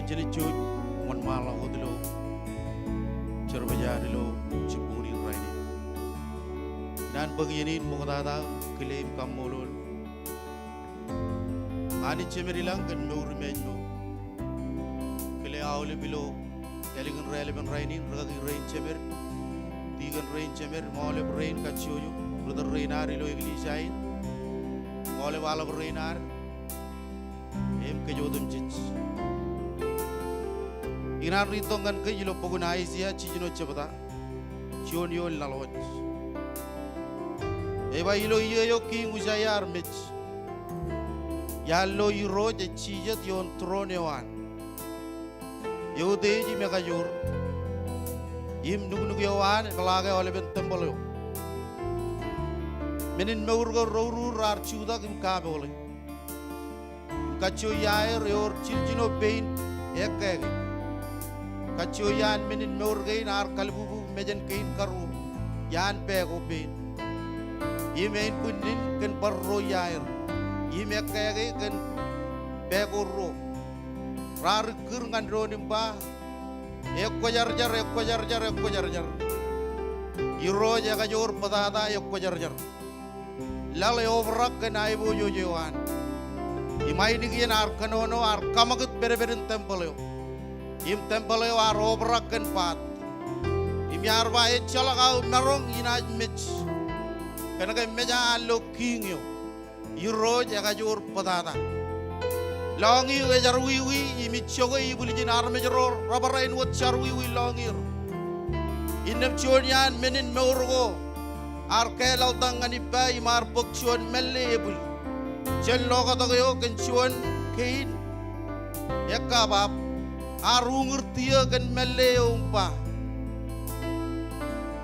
jenichu mon mala odlo cerbayarilo cipuri raini nan bagyenin mukdada klaim kamolol ani cemerilang kan meurmenyo kle awle bilo eligen relevant raini ragi rain cemer tigan rain cemer mole rain kachoyo brother rainar ilo iglisain mole wala rainar em ke jodum chich inan ritongan ke yilo pogunai sia chijino chebata chion yo laloj eba yilo yo king usayar mich yallo yiro je chijet yon tronewan yo deji megajur im nug yawan kalage ole ben tembolo menin meurgo roru rar chuda kim kabole kacho yaer yor chijino bein ekege kacho yan menin meurgein ar kalbubu mejen kein karu yan pego bein imein kunin ken barro yaer ime ekege ken pego ro rar gur ngandro nimba ekko jar iro jaga jor padada ekko jar lale overak ken aibo jojoan imai digian ar kanono ar kamagut bereberin temple yo im temple yo ar overak ken pat im yarba e chalagau narong inaj mich kenaga meja lo king yo iro jaga jor padada longi we jarwi imi chogo ibuli jinar mejror rabarain wat jarwi longir inem chonian menin meurgo ar kelal tangani pa imar bokchon melebul chen loga tago ken chuan kein yakabab arungur tia ken melle umpa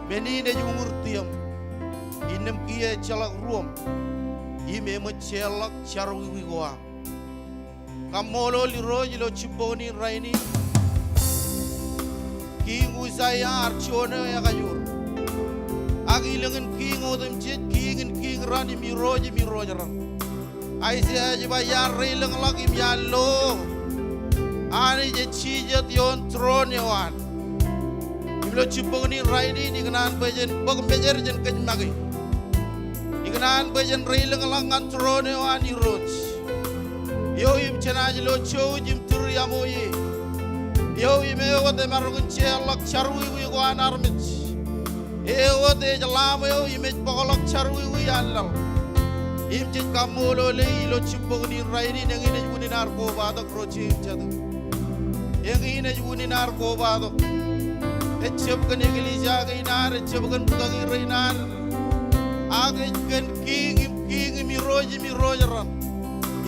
menine jungur tiam inem kie chalak ruom ime machelak charwi goa kamolo liro jilo chiboni raini king usaya archona yakajur agilengen king odem chet king rani miroja ran aise ajiba yar releng lagi yallo ani je chijet yon tron yawan imlo chiboni raini ni kanan bejen bog mejer jen kajmagi ni kanan bejen releng langan tron yawan iroj yo im chanaj lo chow jim turyamoyi yo ime wote margun chelak charwi wi go anarmich e wote jalamo yo ime pogolak charwi wi allal im jit kamolo le lo chibogni raini ngine juni nar ko bado krochi chadu ngine juni nar ko bado e chebgan iglesia ga inar chebgan bugagi reinar age ken king mi roji ran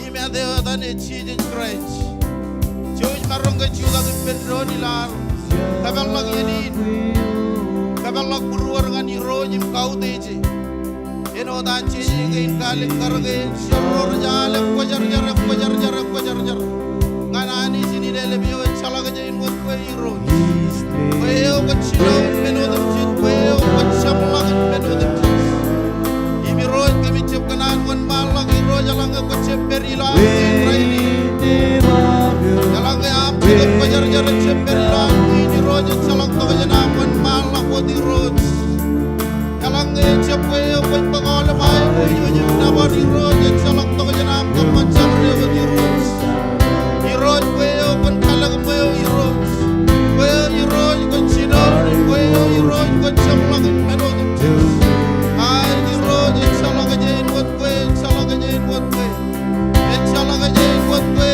ime de dane chije scratch Kwoj marong kecuali pendoni lar, kabalak yenin, kabalak buruar ngani rojim kau teji, eno dan cici kein kalik karge, syaror jale kojar jar, nganani sini dele biyo chala kejain buat kue roj, kue kecil menodem cit, kue kecil lagi menodem cit, imi roj kami cip kanan wan malak roj jalang kecil berilah ini. Jalang ke api ke pajar cember lagi di roja jalang to jenaman malak wodi roj jalang ke cepwe pun pengol mai wodi nama di roja jalang to jenam to macam wodi roj di roj we pun kalang we di roj ko cino we di roj ko jalang menod ai di roja jalang ke jain wod we jalang ke jain wod we jalang ke jain wod we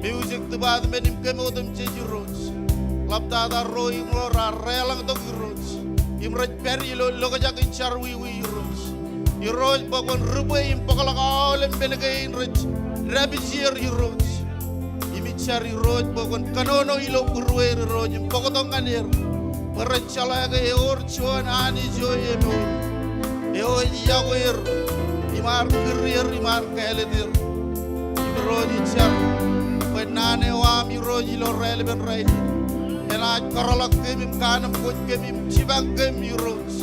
Music the bad men him came out them change roads. Lapta da roi mo ra relang to roads. Him raj peri lo jak in charwi roads. You roads bakon rubai him pakalakaw lem benagain raj rabizir roads. Him chari roads bakon kanono ilo kurwe roads him pakotong kanir. Paranchala ga eor chuan ani joye mo. Eo yagoir. Imar career imar kaledir. Roads char. Nane wa mi roji lo relevant right ela karala kemim kanam ko kemim chibang kemi roads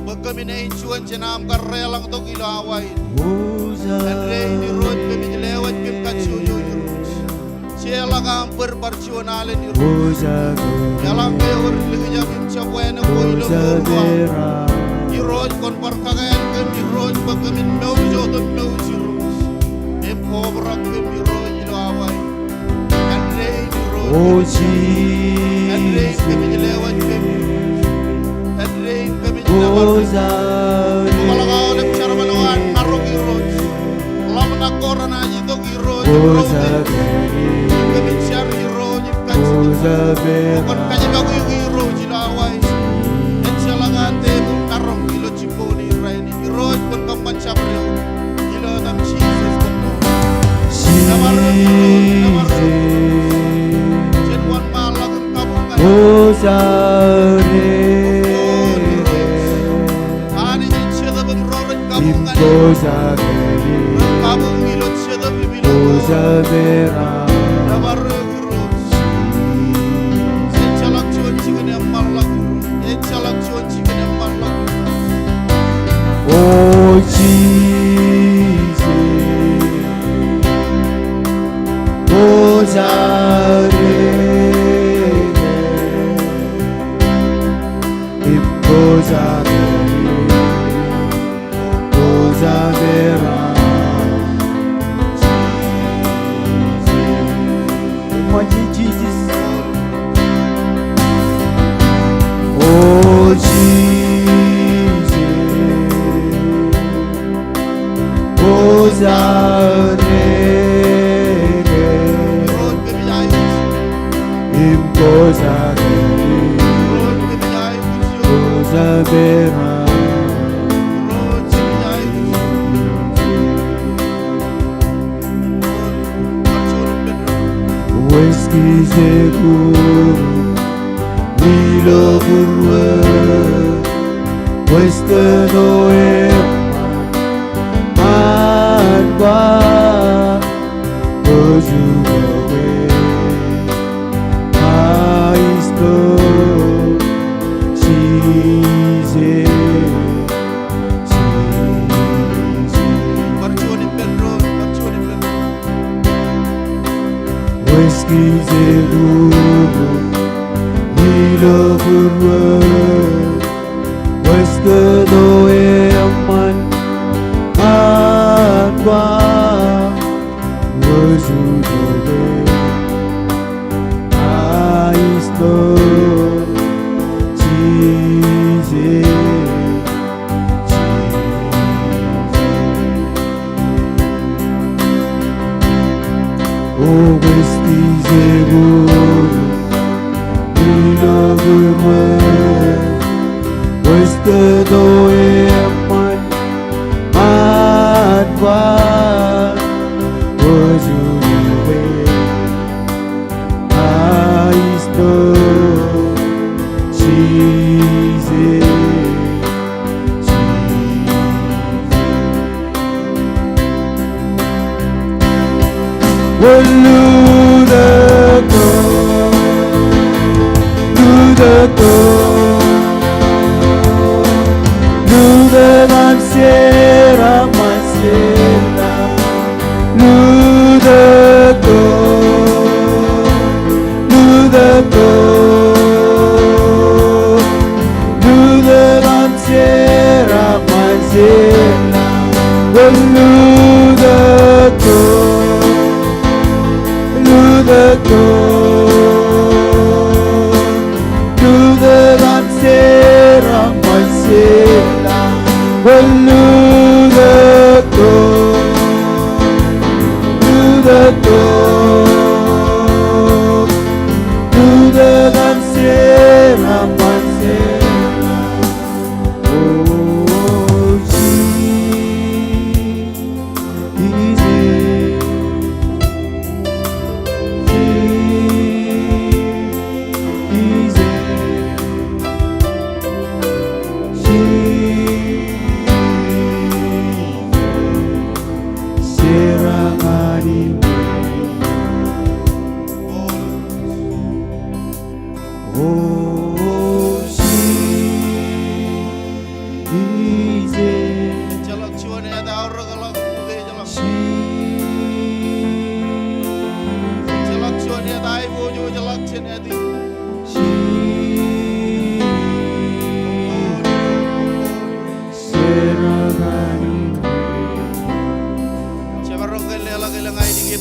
bagami nei chuan chenam kar relang to gila awai andre ni road kemi lewat kem kachu yo roads chela gam per parchuanale ni roads ela ke or ligya kim chapwana ko ilo ko ni road kon par kagayan kemi road bagami no jo to no roads em cobra kemi road ilo awai Oh Jesus, oh Zion, Imposabili, Kabun milot siya bibilo. Imposabera, Nabarre girot. Echalak chon chicken yang malak. Echalak chon chicken yang malak. oh Jesus, Imposabili, Imposabera, Jesus, oh Jesus, Imposabili, Road baby ayos. Imposabili, Road baby ayos. Imposabera, Road baby ayos. Whiskey seguro, Milo Burwe, Western Oeman, Manwa, Ojuwe, Maisto, Cheese, Barchunin Pedro. Whiskey seguro, Milo Burwe, Western Oeman, Manwa, Ojuwe, Maisto, Cheese, oh, Westy seguro, Milo Burwe, Western Oeman, Manwa, Ojuwe, Maisto, Cheese,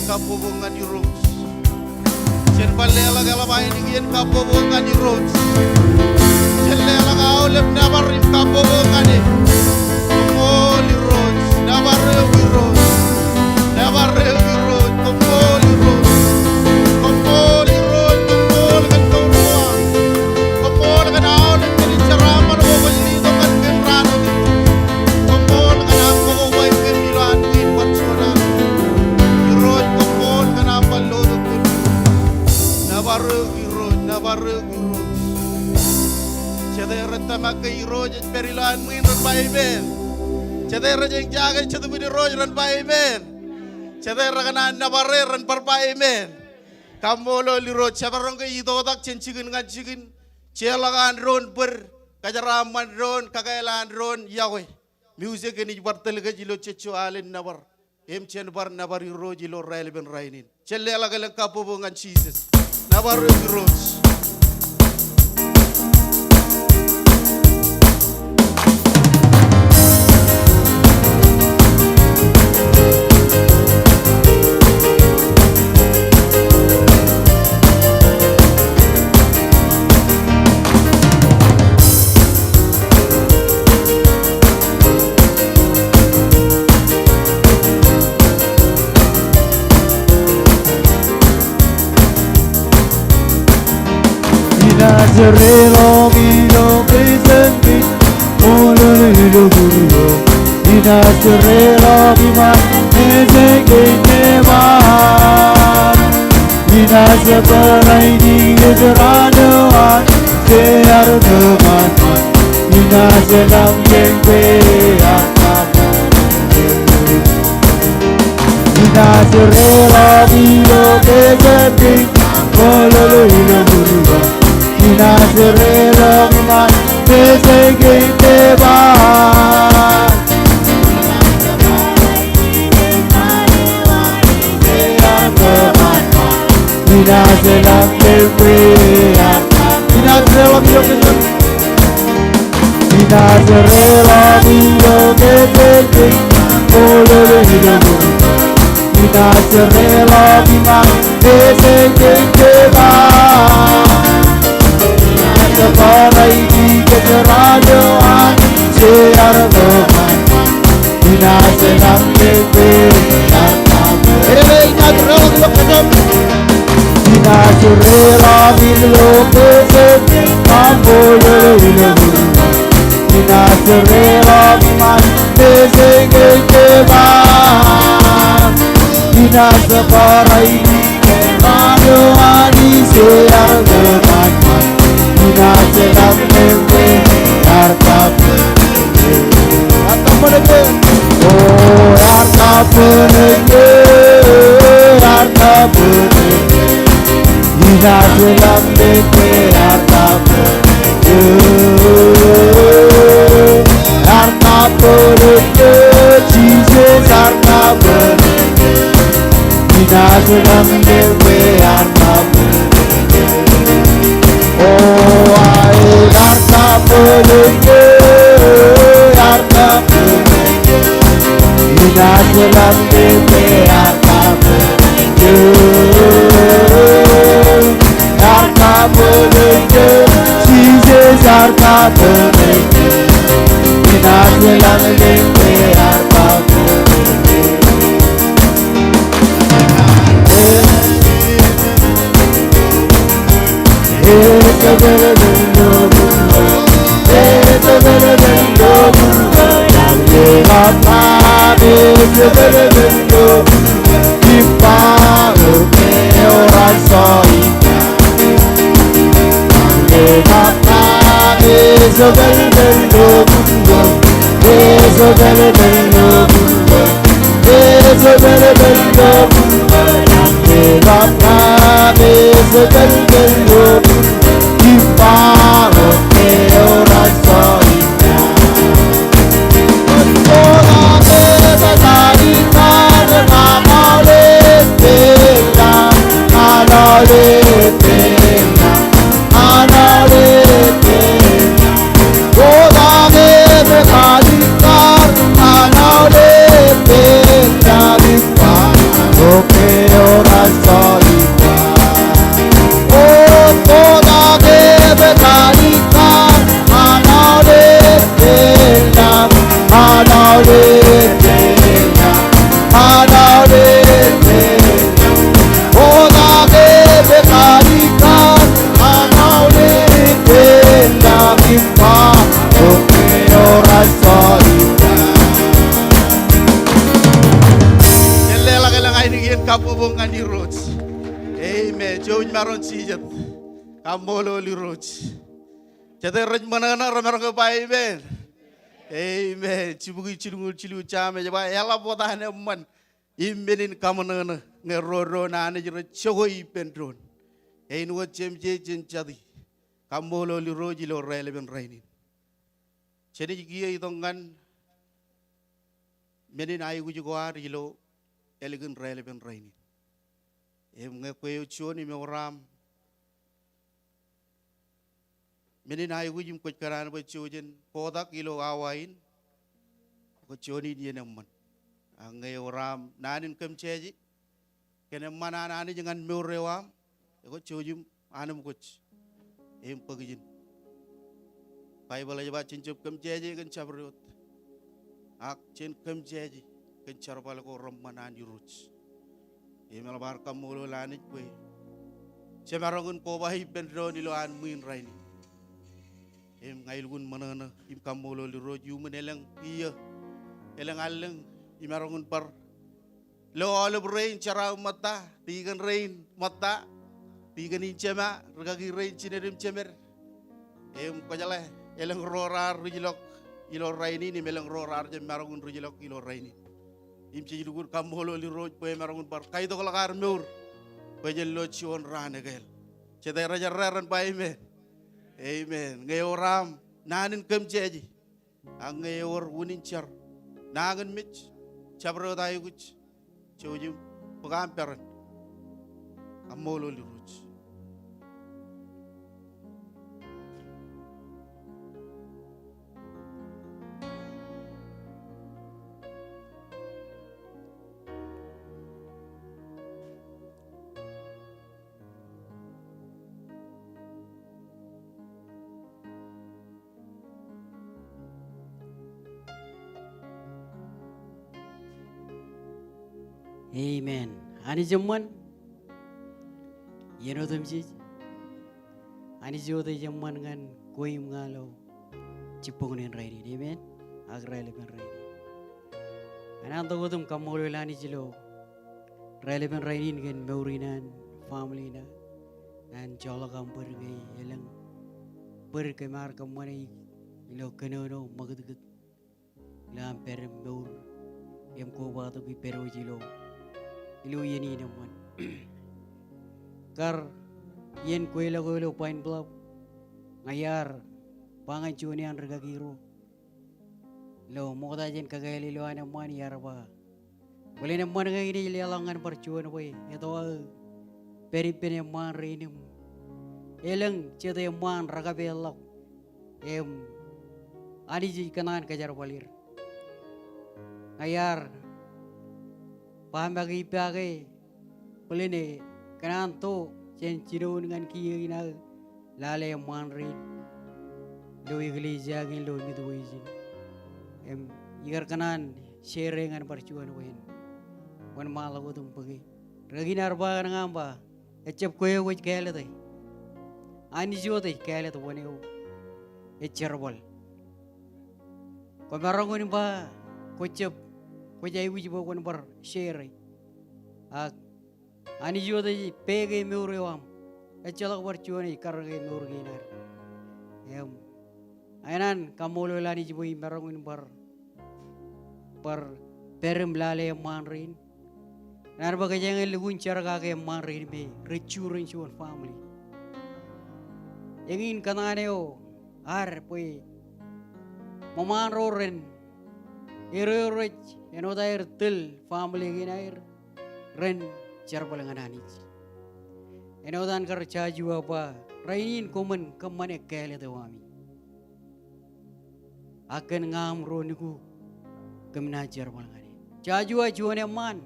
kapobongan di roads. Chen balela gala bain ingin kapobongan di roads. Chen lela gaulem nabarim kapobongan di. Komoli roads, nabarewi roads, nabarewi roads, komoli roads, komoli roads, komoli kan torua, komoli kan aulem kini ceraman wo bajlito kan kenrano di. Komoli kan ako wo bain kemilan win patsunan. Road komol kan apa lodo kin. Nabarewi roads, nabarewi roads. Chede retta makai roads perilan win ron baibel. Cetera jeng jaga cetu budi rojan pa amen. Cetera kanan nabareran parpa amen. Kamolo liro cabarong ke itu otak cincin ngan cincin. Celangan ron ber kajaraman ron kagailan ron Yahweh. Music ini bertel ke jilo cecu alin nabar. Cen bar nabar iro jilo rail ben rainin. Celle lagalan kapobongan Jesus. Nabar iro. Nazareno mino presenti, ololilo guru. Nazareno bima ezenge neman. Nazarai di gezeranoan, sear teman. Nazaram jengbe akaman. Nazareno mino presenti, ololilo guru. Nazareno man ezenge neman. Nazaram jengbe akaman. Nazaram jengbe. Nazareno mino presenti, ololilo guru. Nazareno man ezenge neman. Separai di kecerdasan sear teman. Nazaram jengbe akaman. Nazareno mino presenti, ololilo guru. Nazareno man ezenge neman. Separai di kecerdasan sear teman. Nazaram jengbe akaman. Oh akaman. Nazaram jengbe akaman. Jesus akaman. Nazaram jengbe akaman. Oh I akaman. Nazaram jengbe akaman. Jesus akaman. Nazaram jengbe akaman. Kapubungan di roots. Amen. Jauh maron sijat. Kamolo li roots. Jadi raj mana ramar ke pai ben. Amen. Cibugi cilungul cilu chame jaba ela potane man. Imbenin kamanana ngeroro na ane jero chogoi pendron. Ein wo cemje jenchadi. Kambolo li roji lo rele ben rainin. Cedi giya itongan menin ay guji goar ilo elegan rele ben rainin. Em ngekwe choni me oram. Menin ay guji mkoj karana ba chojen podak ilo awain. Ko choni dia naman. Ang oram nanin kem cheji. Kene mana nani jangan meurewam. Ko chojum anam koch. Em pagijin. Bible aja baca cincap kem cheji kan cabrut. Ak cin kem cheji kan carbal ko romanan yuruch. Em alabar kamulo lanit kwe. Cemarangun ko bahi pendro nilo an muin raini. Em ngailgun manana im kamulo li roj yu menelang iya. Elang alang imarangun par. Lo oleb rain cara mata, tigan rain mata. Tigan incema, regagi rain cinerim cemer. Em kajale elang rorar rujilok ilo raini ni melang rorar jem marangun rujilok ilo raini. Im cijugur kamulo li roj poe marangun par. Kai to kalakar meur. Pejel lo cion rane gel. Cetai raja raran pa amen. Amen. Ngayoram nanin kem ceji. Ang ngayor unin char. Nagan mich chabro tayo kuch. Chojum pagamperan. Amolo li roj. Amen. Ani zaman, yeno temji. Ani jodoh zaman kan koi mengalau cipungan raini. Amen. Agar relevan raini. Anak tu kodum kamulu lani jilo. Relevan raini kan meurinan family na. An jala kampur gay elang berkemar kemana ilo kenono magdud. Lam per meur. Em ko batu ki pero jilo. Ilo yeni naman. Kar yen kuela pain blab ngayar pangan cuni an regagiro. Lo mokta jen kagayali lo anaman yar ba. Boleh naman ngayini lialangan percuan boy. Ito peri man rinim. Elang cete man ragabelak. Ani ji kanan kajar balir. Ngayar paham bagi pakai pelene kanan tu cinciro dengan kiri na lale manrin lo igli jagin lo mitu izin igar kanan share dengan percuan wain wan malah utum pergi ragi narba ngamba ecap koyo waj kaya tay ani jote kaya to wane o echerbal ko marangon ba kocap Kwoj wuji bawa bar share. Ani jodoh pege meurewam. Ecalak bercuani karge meurginar. Ainan kamu lelani jibui merangun bar perem lale manrin. Narba kejangan lugun cara kage manrin be recurin cuan family. Yang kananeo ar pui maman roren. Irorech eno dair til family ginair ren charbalangan anij eno dan kerja jua apa rainin komen kemana kele dewami akan ngamro niku kemana charbalangan jajua juane man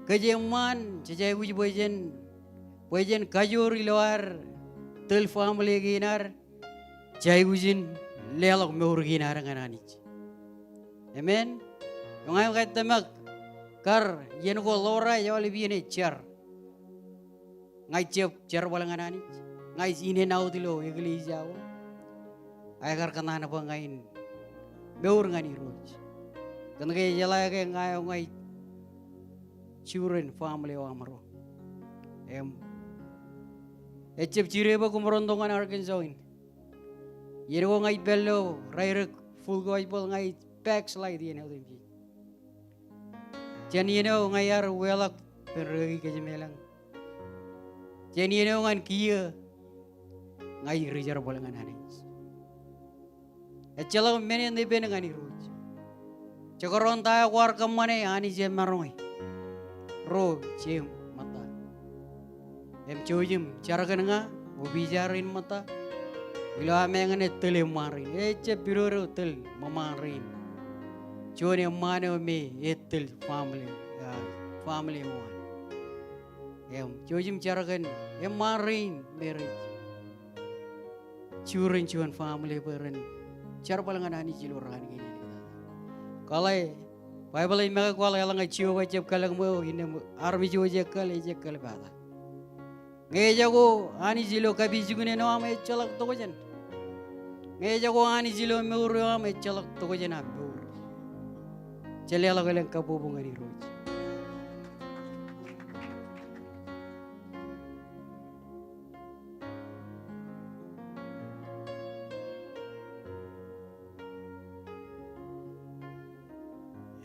kejeman cecai uji bojen kajur luar til family ginar cai ujin lelok meur ginar ngan anij Amen. Yung ayaw kahit tamak, kar, yan ko lora, yaw libyan eh, char. Ngay char walang ananit. Ngay sininaw tilo, iglesia ako. Ay kar kanana pa ngayon, beur nga ni Roj. Kanda kaya jalaya kaya ngayon ngay, children, family, wamaro. Ecep chire ba kumarondongan Arkansas. Yero ngai bello, raire full gospel ngai backslide yan ako din. Jan yeno ngai ar welak pergi ke jemelang. Jan yeno ngan kia ngai rijar bolangan anis. Ecelo menen de ben ngani ruj. Cakaron tayo war kamane ani je maroi. Ro cem mata. Em chojim cara nga ubijarin mata. Bila mengan tele marin. Ece piroro tel mamarin. Chone mano me etel family one. Em chojim cara em marin marriage. Chuan family beren. Cara palangan ani jiluran gini. Kalau Bible ini mereka kalau yang ngaji wajib kalau mau ini army wajib kalau bata. Ngeja ko ani jilo kabi jugune no ame chalak to kojan. Ngeja ko ani jilo meuru ame chalak to kojan abu. Chale ala kalen kabu bungani roj.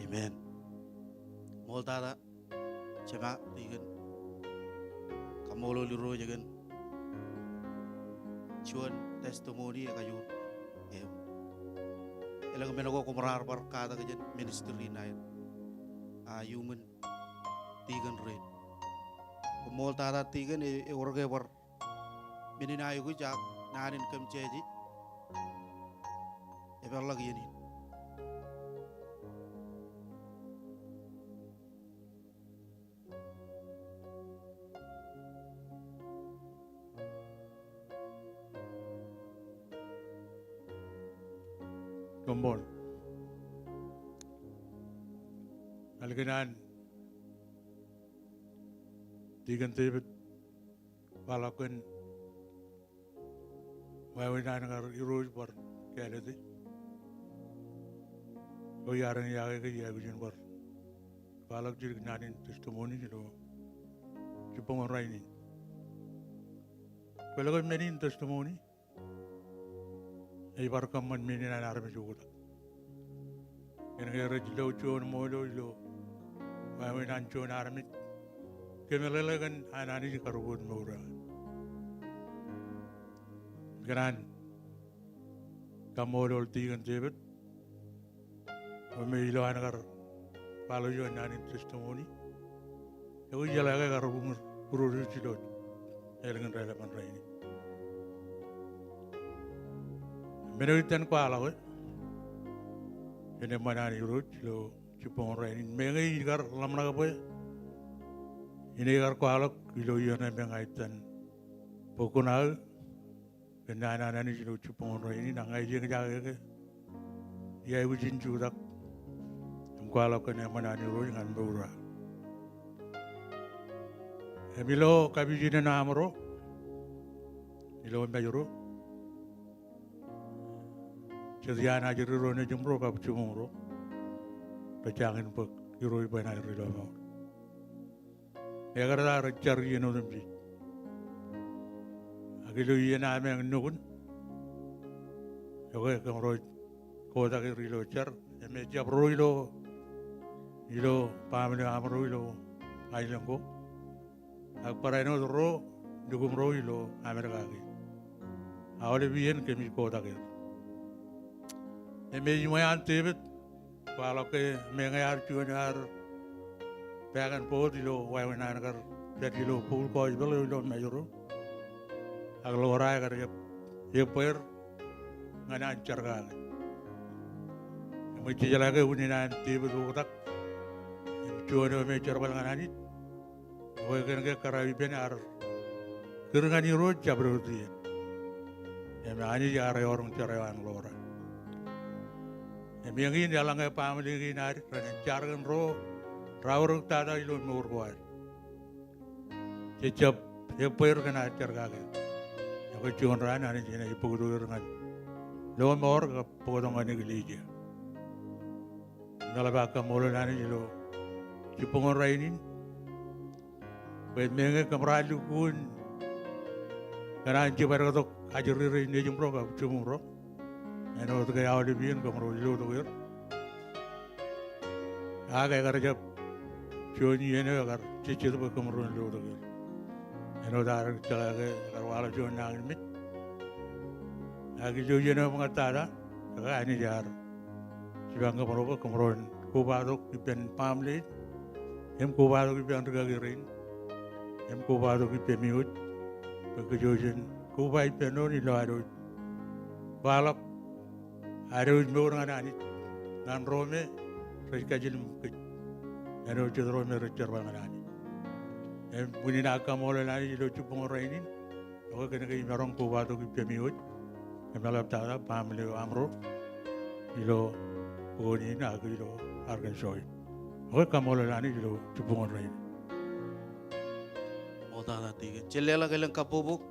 Amen. Moltada cema tigan kamolo liro jagan cuan testimoni kayu elang menago kumrar par kata kajan ministry naik human tigan red kumoltada tigan orge par menina ayu jak narin kem ceji ever lagi ini. Kabun. Alginan Digan David Walakan Ruwainene Iroj bar Kelly. Go yaran yaga yagujin bar. Walak jir nanin testimony lo Kabun Ruwainene. Pelagan menin testimony. Ibar kaman menina arme juga. Yang era jilo cuan molo jilo, Ruwainene cuan arme. Kemelalagan anani karubun mura. Gran kamolo tigan David. Omelo anagar palo jo anani testimony. Aku jalaga karubun kurus jilo. Elengan relevan Ruwainene. Menuitan ko ala ko. Ini mana ni urut lo Kabun Ruwainene. Mengai igar lamna ka boy. Ini igar ko ala kilo iyan mengaitan. Pokunal. Kenana ni lo Kabun Ruwainene. Nangai jeng jaga ke. Ia ujin judak. Ko ala ko ni mana ni urut ngan bura. Emilo kabijina na amro. Ilo mbajuro. Jadian aja rone jumro kap cumuro, pecangin pek iroi banai rilo mau. Agar ada rajar ino dembi. Agilu iena ame nukun. Oke kamroi kota ke rilo jar. Eme jab rilo, ilo pamili amro ilo ailangko. Agpara ino ro dukum ro ilo Amerika ke. Awalnya biyen kemi kota ke. Eme jumayan David, kalau ke mengayar jualan bagan pot ilo, Ruwainene agar jadi ilo pool Kwoj belo ilo majuro, agak orang agar ye per ngana ancar Eme cijala ke uninan David utak, jualan eme cerbal ngana nit, Ruwainene ke karawi benar, kerengani roh jabruti, eme ani jara orang cerawan lora. Yang ini dalam pamili ini nari, rencanakan roh, rawur tada ilo murkuat. Cecap, yeper kena acar kagak. Yang kecium rana ni cina ibu kudu dengan, lo mor ke potongan ini gelija. Kalau bakal mulu nani ilo, Kabun Ruwainene, bedmenga kameralu kun, karena anci pada tu ajuri ni jumro ke cumuro. eno to kaya oli bien komro ilo to ger aga agar jab choni eno agar chichi to komro ilo to ger eno dar chala ke agar wala chon nang mit agi jo eno mengatara aga ani jar sibang komro ko baro ipen pamle em ko baro ipen to gagirin em ko baro ipen miut pekejojen ko bai peno ni lo ado balap ada orang anak nan rome mereka jelim ke ada ujar rome recer bangan ani muni nak kamu oleh lari lo cupung orang ini aku kena ke orang ko batu ke pemiut kemalap tara pamile amro ilo poni na aku ilo argan soy aku kamu oleh lari lo cupung orang ini Oh tada tiga celela kelang kapubuk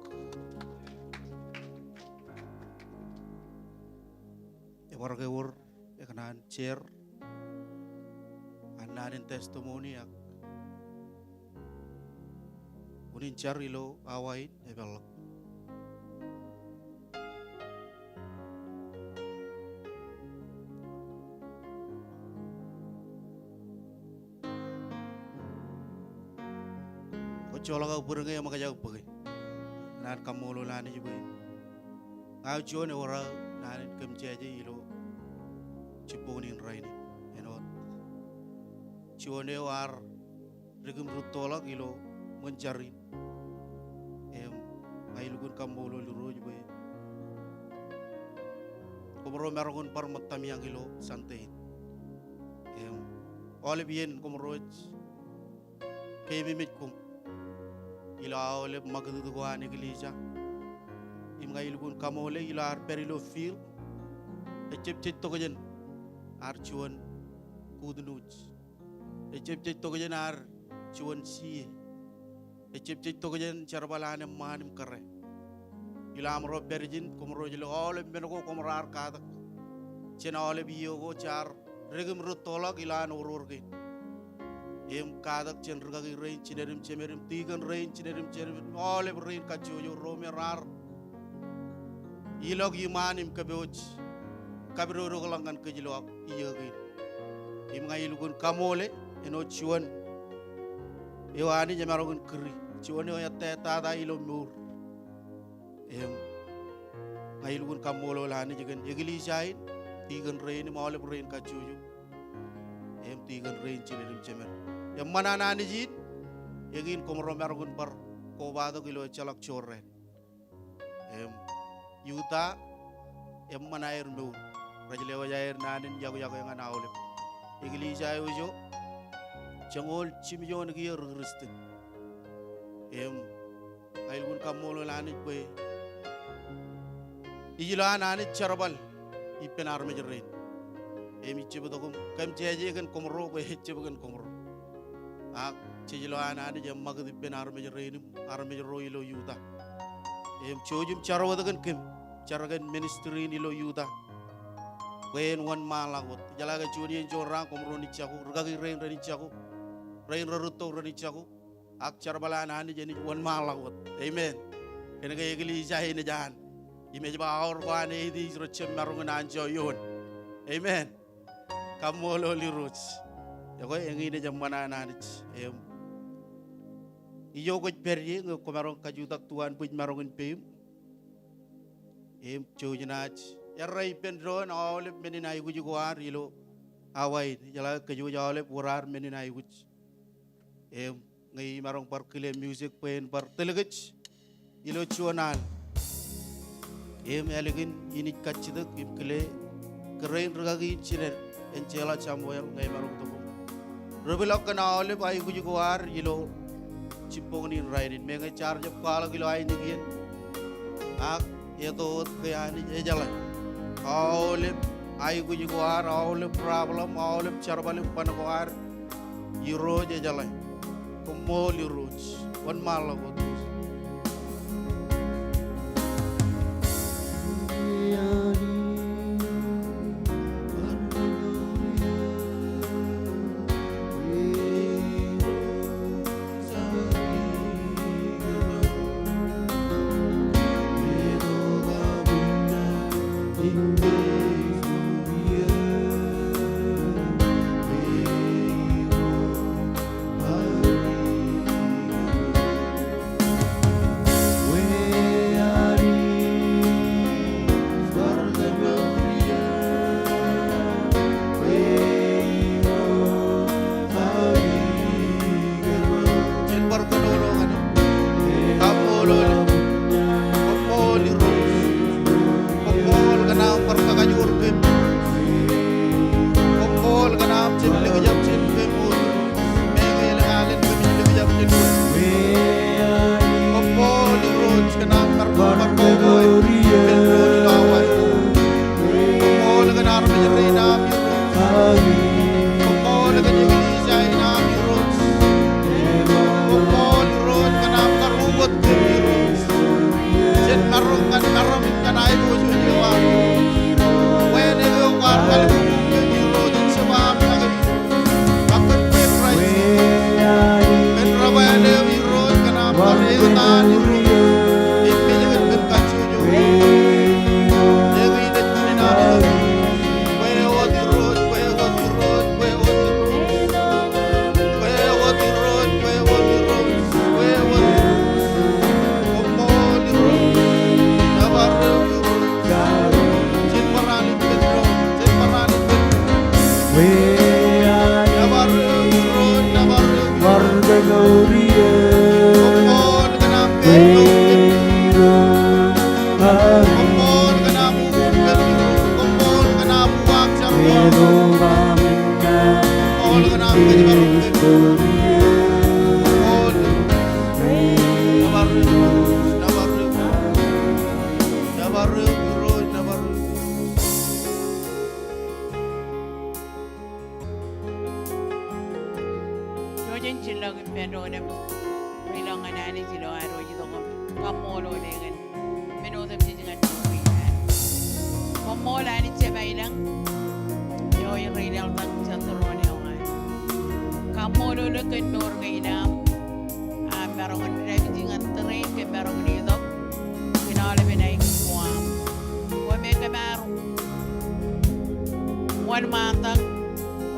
warga wur ekanan chair ananin testimoni ak unin char ilo awain ebel ko chola ka purenge makajag pagi nan kamolo lani jibe ngau chone ora nanin kemceje ilo ciponin raini enot cione war regum rutolak ilo mencari ailugun kambolo luroj be komro meragun par matam yang ilo santai oleh bien komroj kemi mitkum ilo oleh magdu ko ani gilija imga ilugun kamole ilo ar perilo fil ecep to gajen ar chuan kudunuj ecep to gajen ar chuan si ecep to gajen charbalane manim kare ilam ro berjin komro jilo ole benoko komrar kada chena ole biyogo char regum rutolak ilan ururge em kadak chen rugagi rein chinerim chemerim tigan rein chinerim chemerim ole rein kachuyo romerar ilog imanim kabeuch kabiro rogalangan kejilok iyagin im ngailugun kamole eno chuan ewani jamarogun kri chuan yo yatte tada ilo mur em ngailugun kamolo lani jigen yegili jain tigan rein mole rein kachuyo em tigan rein chinerim chemer em manana ni jin yegin komro marogun par ko bado kilo chalak chorren em yuta em manair mur rajle wajair nanin yago yang ana olep iglesia ujo changol chimjo ngi rustin em ailgun kamolo lani pe ijila nani charbal ipenar mejrein em ichibudogum kam jeje kan komro ko hechibgan komro ak chijilo anani jam magdi penar mejrein armejro ilo yuta em chojum charwadagan kim charagan ministry ilo yuta wen wan malagot jalaga churi jorang komro ni chaku rugagi rein reni chaku rein roruto reni chaku ak charbalana ni jeni wan malagot amen enega egli jahine jahan imej ba aur wane di rochem marungan anjo yon amen kamolo liruch yago engi ne jamana nanich em iyo ko perye ngo komarong kajutak tuan puj marungan pem em chojnach yarai pendron oleh meninai guji guar ilo awai jala keju oleh purar meninai guj em ngai marong par kile music pen par telegech ilo chuanal em elegin ini kachidak im kile kerain regagi chiner encela chamboel ngai marong tubu robilok kana oleh pai guji guar ilo cipongni rainin mengai charge kala kilo ai nigien ak itu kayani jalan oleh ayu guji guar oleh problem oleh charbalem panaguar yuro jalan kumol yuroj wan malagot Indah jam chin ke mo me ngai la ngalen ke mi le jam chin opo di road kana kar kar ko boy ke ro di lawan opo le kana ar me re na mi opo le kana ni sai na mi road opo di road kana kar ubot ke mi road jen marung kan maram kan ai bo ju ni wa we ne go war kal ke mi road se wa ma ke akan pe price ben Ruwainene mi road kana par e ta ni road e pe le ben ka chu ju e gi de ni na we o di road we o di road we o di road we o di road we o di road we o di opo di road na war jen parani ben road jen parani ben na war road na war opo kana pe opo kana mu ben opo kana mu wak jam opo kana pe di baru Jojen chilang pendo nem bilang anani silo aro jito kamolo dengan menodem jingan kuinan kamola ni cebailang yo yang real tang chatrone ongan kamolo leken nor ngainam barongan drive jingan train ke barong ni dok kinale benai kuam ko me ke baru wan matang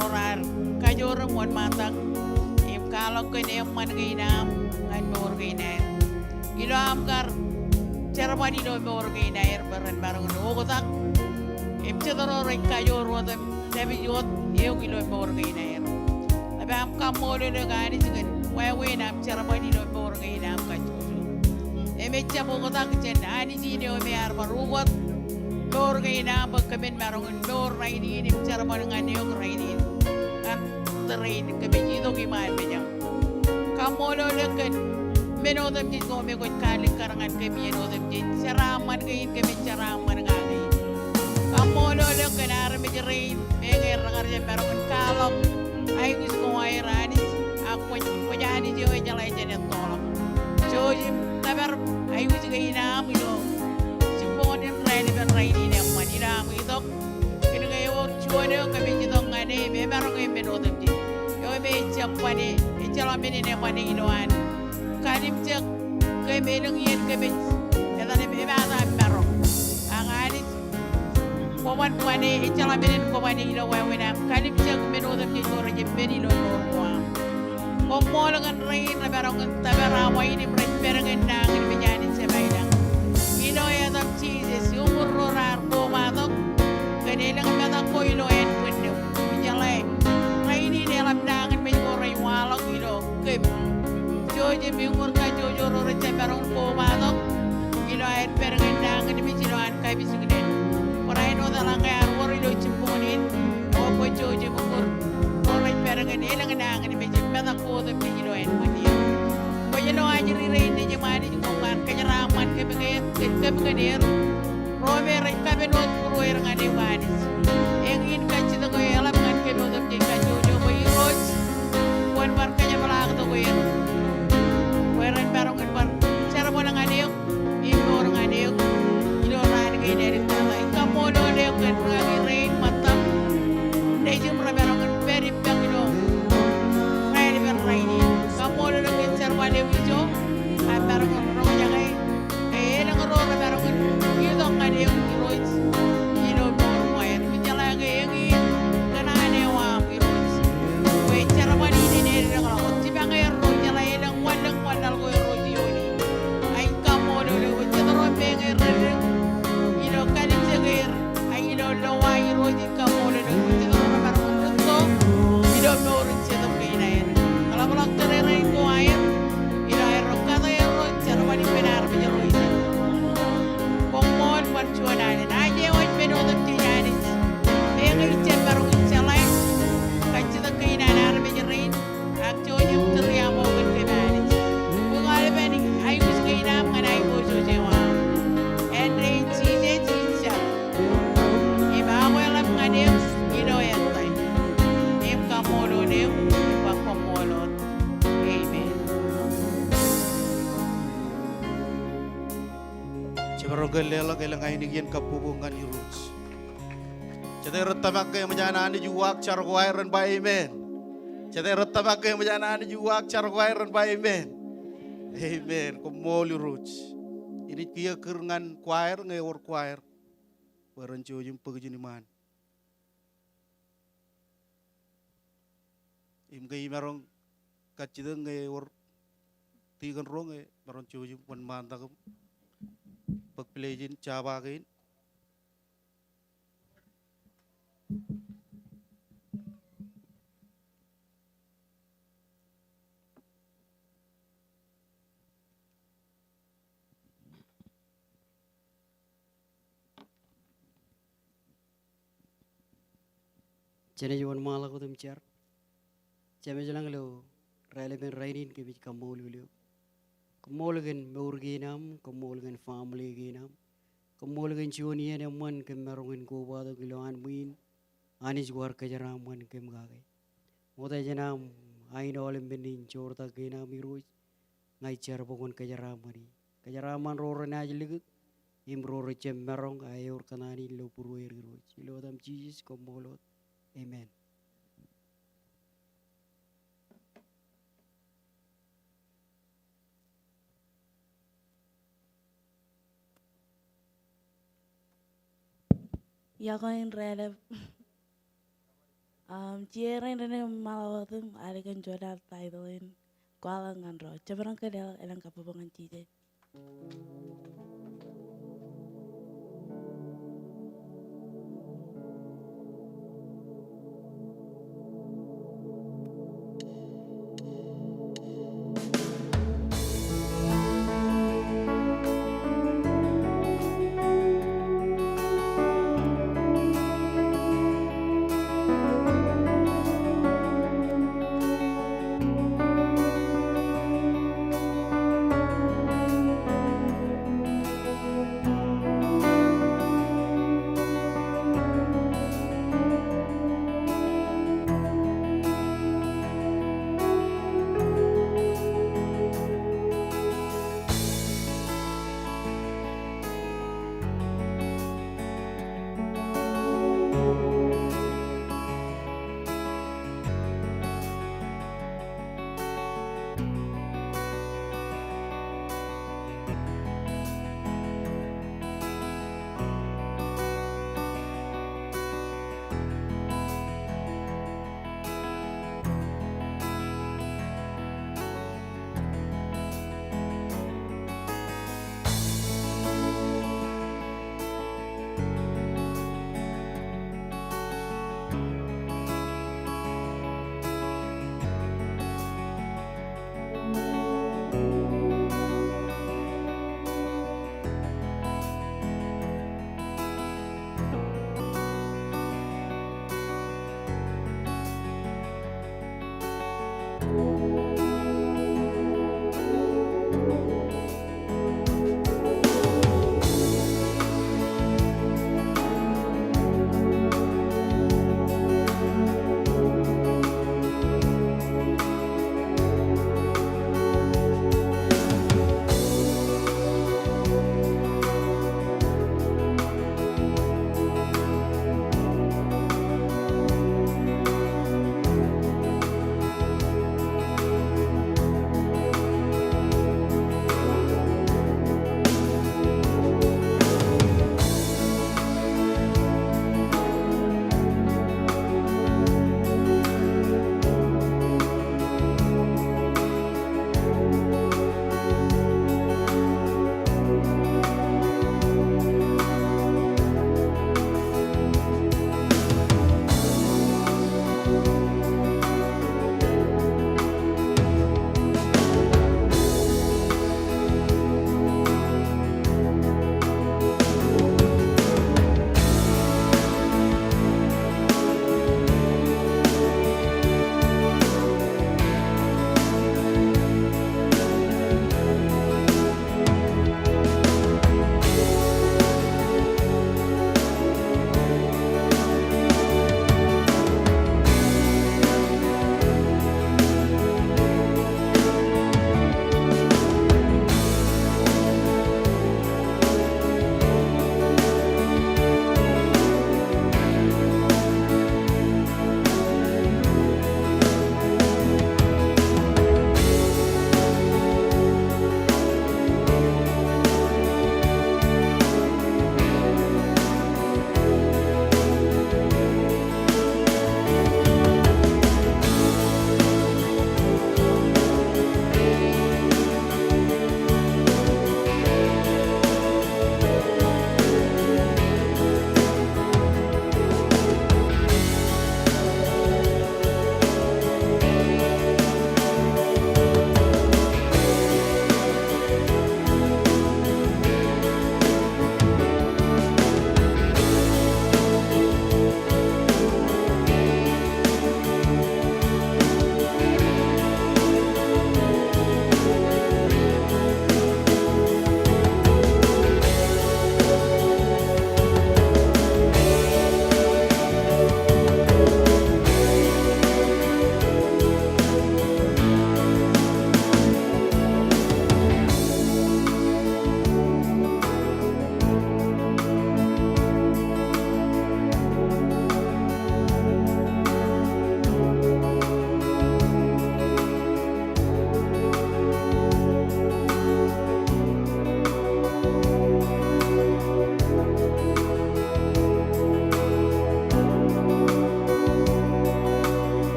orar kajor wan matang kalau kene man gainam ngan nor gainer ilo amkar cerma di do nor gainer baran barang no gotak em cedoro rek kayor wadam tabi yot eu kilo nor gainer abi am kamole le gani jigen wewe nam cerma di do nor gainam kajuju em cebo gotak jen ani ji do me ar barugot nor gainam bakamen barang nor raini ni cerma dengan eu raini kan terrain kebejido gimana bejang kamolo leken menodem jin ko me ko kalik karangan ke menodem jin ceraman gain ke ceraman ngai kamolo leken ar me jerein me ngar je barongan kalom ai gus ko ai rani aku ko jadi je jala jene tolong joji tabar ai gus gaina milo sipodem rani ben raini ne manira mi dok kene gayo chuone ke me jidong ngane me barongan menodem jin yo me chapane chala mene ne mane inoan kanim cek ke meneng yen ke be elane be bana baro angani ko wan mane chala mene ko mane ilo wewe na kanim cek meno da ke gore je beni lo no ko mol ngan rein na baro ngan tabara wa ini bre perengen nang ni bejani se baida ilo ya dam cheese umur rorar ko ma to kene lang meta ko ilo en window jale raini ne lam nang me gore walo ilo ke joje mi umur ka jojo ro re barong ko ma to ilo en perengen nang ni bijilo an kai bisugne orai no da lang ar wori lo chimponin o ko joje umur ro re perengen elang nang ni bijil meta ko de bijilo en woni ko yelo ajiri re ni jemani ko man kanyaraman ke begener robe re ka be no pro er ngani wani engin ka ci ko yela man ke no de ka jojo ko iroj kon bar kanya bala to ko yer weren barong bar cara mo ngani ignor ngani ilo ran ngai ne ta lai ka mo do le ko ngani re matam de jum ra barong peri pangino ngai ber raini ka mo do ngai cer wale wijo a barong ro ngai e na ro barong ilo ngani iroj ilo bor moyen galela kailang kainigyan kapubungan ni Roots. Cetera tamak kayo majanaan ni juwak charwairan ba amen. Cetera tamak kayo majanaan ni juwak charwairan ba amen. Amen. Kumoli Roots. Ini kia kerengan choir ngewor choir. Waran jojim pagjiniman. Im gay marong kacideng ngewor tigan rong maron jojim wan mantagam. Pagpilejin cabagain. Cene juan mala ko tum char. Ceme jalang lo rale ben rainin ke bich kamol ulio. Kamol gen meurginam, kamol gen family ginam. Kamol gen chioni ene man ke merongin ko bado kiloan muin. Anis guar kajaram man ke mgage. Mota janam ain olim benin chorta gina miruj. Ngai char pokon kajaram mani. Kajaraman roro na jeligut. Im roro cem merong ayor kanani lo puru irgiruj. Ilo dam Jesus kamolot. Amen. Ya koin rele cieren rene malawatum ada kan jodal taidoin kualang ngandro cemerang kedel elang kapabangan cije.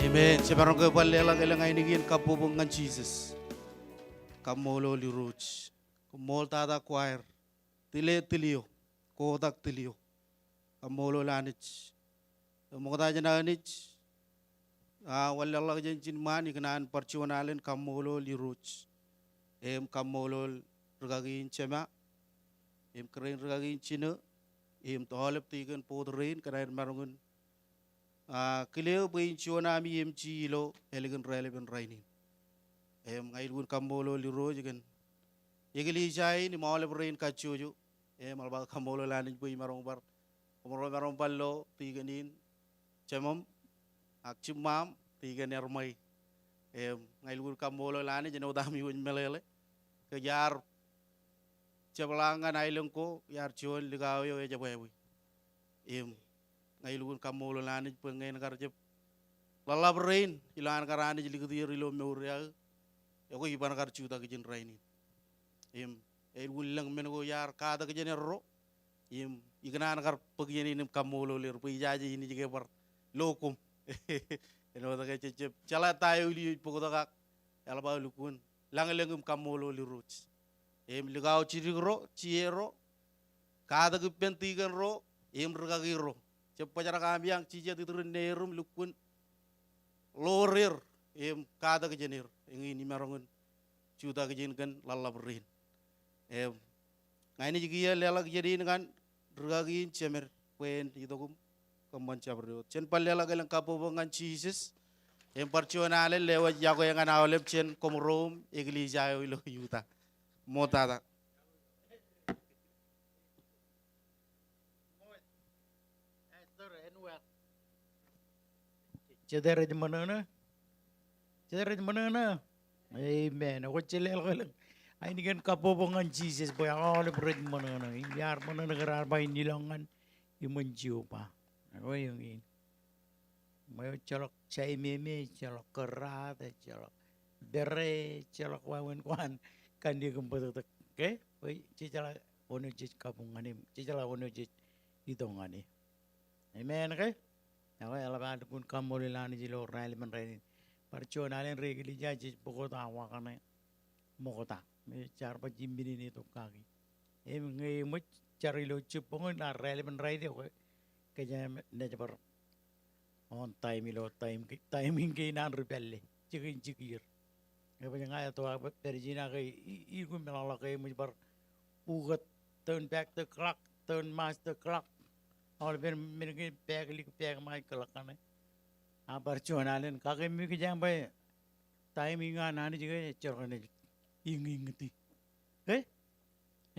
Amen. Sebarang ke palela kelang ainigin kapubungan Jesus. Kamolo liruch. Kamol tada choir. Tile tilio. Kodak tilio. Kamolo lanich. Mukta jananich. Walala janjin mani kenaan percuanalen kamolo liruch. Kamolo regagin cema. Keren regagin cina. Tohalep tigan podrein kenaan marungun. Kileo bayin chuana mi cilo elegan relevant rainin. Ngayon kamolo liro jigan. Yegili jai ni maule brain kachuju. Malba kamolo lanin bayi marong bar. Kamolo marong ballo tiganin. Chamam akchimam tigan ermai. Ngayon kamolo lanin jeno dami win melele. Kejar cebelangan ailung ko yar chuan ligaw yo jabewi. Ngayon kamolo lanin pengen karjep lalap rain ilan karani jadi ketir ilo meurial aku iban kar cuta kejen rainin ulang mengo yar kada kejen ro ikanan kar pegien ini kamolo lir pijaji ini juga bar lokum eno tak cecep cala tayo li pokodak alba lukun langelengum kamolo liruch ligaw cirigro ciero kada kepentigan ro regagiro Cepat kami yang cija diturun nerum lukun lorir kada kejenir ini marungun juta kejen kan lalap rin ini juga lela kejadian kan regagin cemer pen itu kum keman cabur cen palela kelang kapobongan Jesus percuanalen lewat jago yang awalep cen komrom iglesia ilo yuta mota Cedera di mana na? Cedera di mana na? Amen. Ako celel ko lang. Ay ni kan kapobongan Jesus boy ako le bread mana na. Yar mana negara ba inilangan imanjiu pa. Ako yung in. Mayo celok cai meme, celok kerat, celok bere, celok wawan kan dia gempa okay? Boy cicala ono cic kapobongan ni. Cicala ono cic hitungan ni. Amen, okay? Ako alaban kun kamoli lani jilo rail man rain parcho nalen regli jaji pokota awakane mokota me char pa jimbini ni to kagi ngai mo charilo chupong na rail man raid ko kaya ne jabar on time ilo timing ke nan repelle chikin chikir e pa nga to perjina kai I ko melala kai mo bar ugat turn back the clock turn master clock और फिर मेरे के पैक लिख pack mic कलकाने आप परचो नालेन काके मी के जाम भाई टाइम इंगा नानी जगह चरने इंगती हे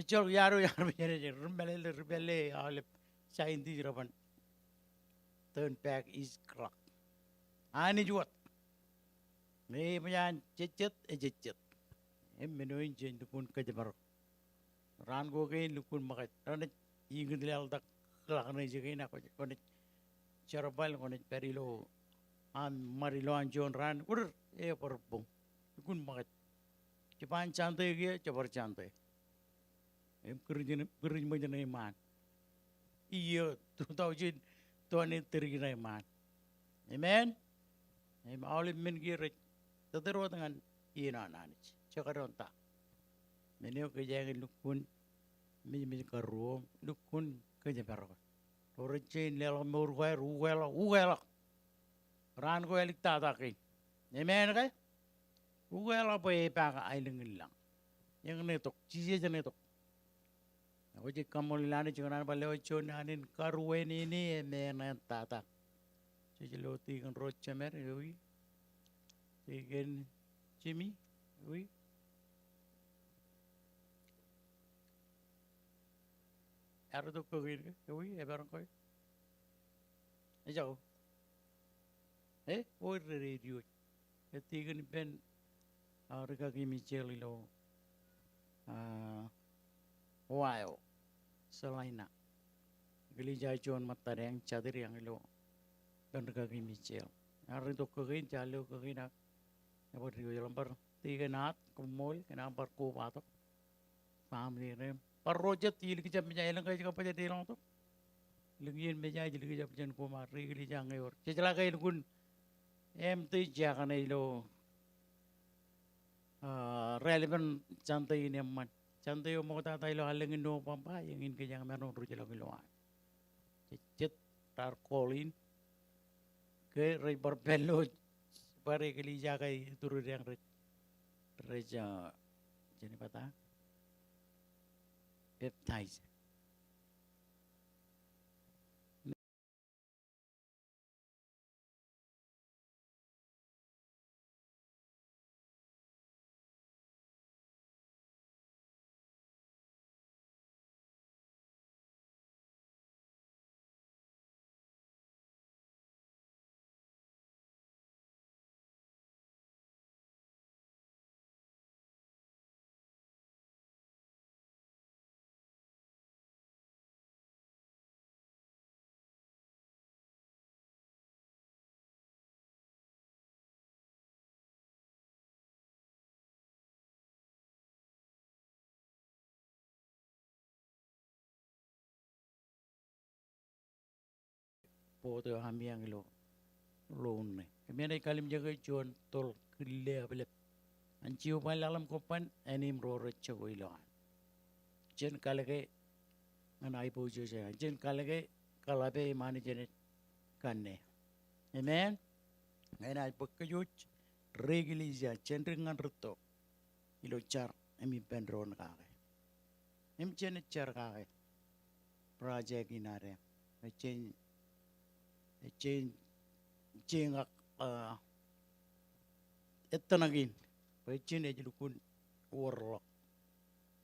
चल यारो यार मेरे रुपले आले चाइन दी रबन turn back is clock ani juat me payan cecet menoin jen dukun ka jabar ran go ke lukun makat ran ingdilal dak kelak ni juga nak konek cerbal konek perilo marilo anjon ran udah perpung ikun makat cepan cantik ya cepat cantik kerja macam ni man iya tu tahu je tuan ini terkena man amen awalnya mengirit terus dengan ina nani cakaran tak menio kerja lukun meni karuam lukun kerja perok orang Cina lelah ugal ran ko elik tatakin amen kay ugal apa pak ailing ilang yang netok cici je netok aku je kamolilani jangan balik ocon anin Ruwainene amen tata cici loti kan rocemer yui tigen Jimmy yui Ada tu kau ini, kau ini, barang kau. Jauh. Oh radio. Tiga ni pen, mereka kini celilo. Wow. Selain nak. Geli jajuan mata yang cadir yang ilo. Mereka kini cel. Ada tu kau ini jalur kau ini nak. Apa radio jalan per tiga nat, kumol, kenapa kau batok. Family rem. Parrojat il kijab menjadi langkah jika pada dilang tu, lengian menjadi kijab jen kumar regli jangan or. Cecala kain kun em tới cha cái này lo relevant chante ini aman chante yo mo ta tay lo halengin no pampa yang in kaya meron ro jelo lo cecet tar kolin ke rei berbelo pare ke li jaga turu yang reja jadi pata baptize po to hamiang lo ne kemana kalim jaga cuan tol kille abelep anjiu malalam kopan enim ro recha ko ilan jen kalage anai po jo ja jen kalage kalabe mani jenet kanne amen ngena pekayuj regiliza cendringan reto ilo char emi pendron kage em jenet char kage project inare cengak etanagin pecin aja lukun warlock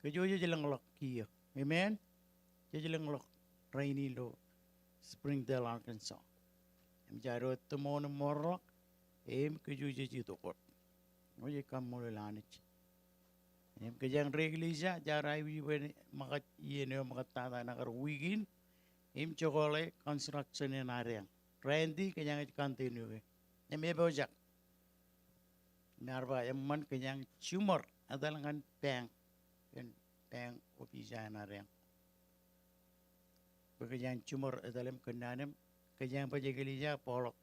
kejojo jelang lock kia amen jelang lock rainy lo Springdale Arkansas em jaro temon morlock em kejojo jitu kot oje kamol lanich em kejang reglisa jarai wi makat yene makat tata nakar wigin em chokole construction en area Randy kanyang continue em ebojak narba emman kanyang tumor adalangan peng ofisa en area kanyang tumor adalam kenanem kanyang pajegelija polok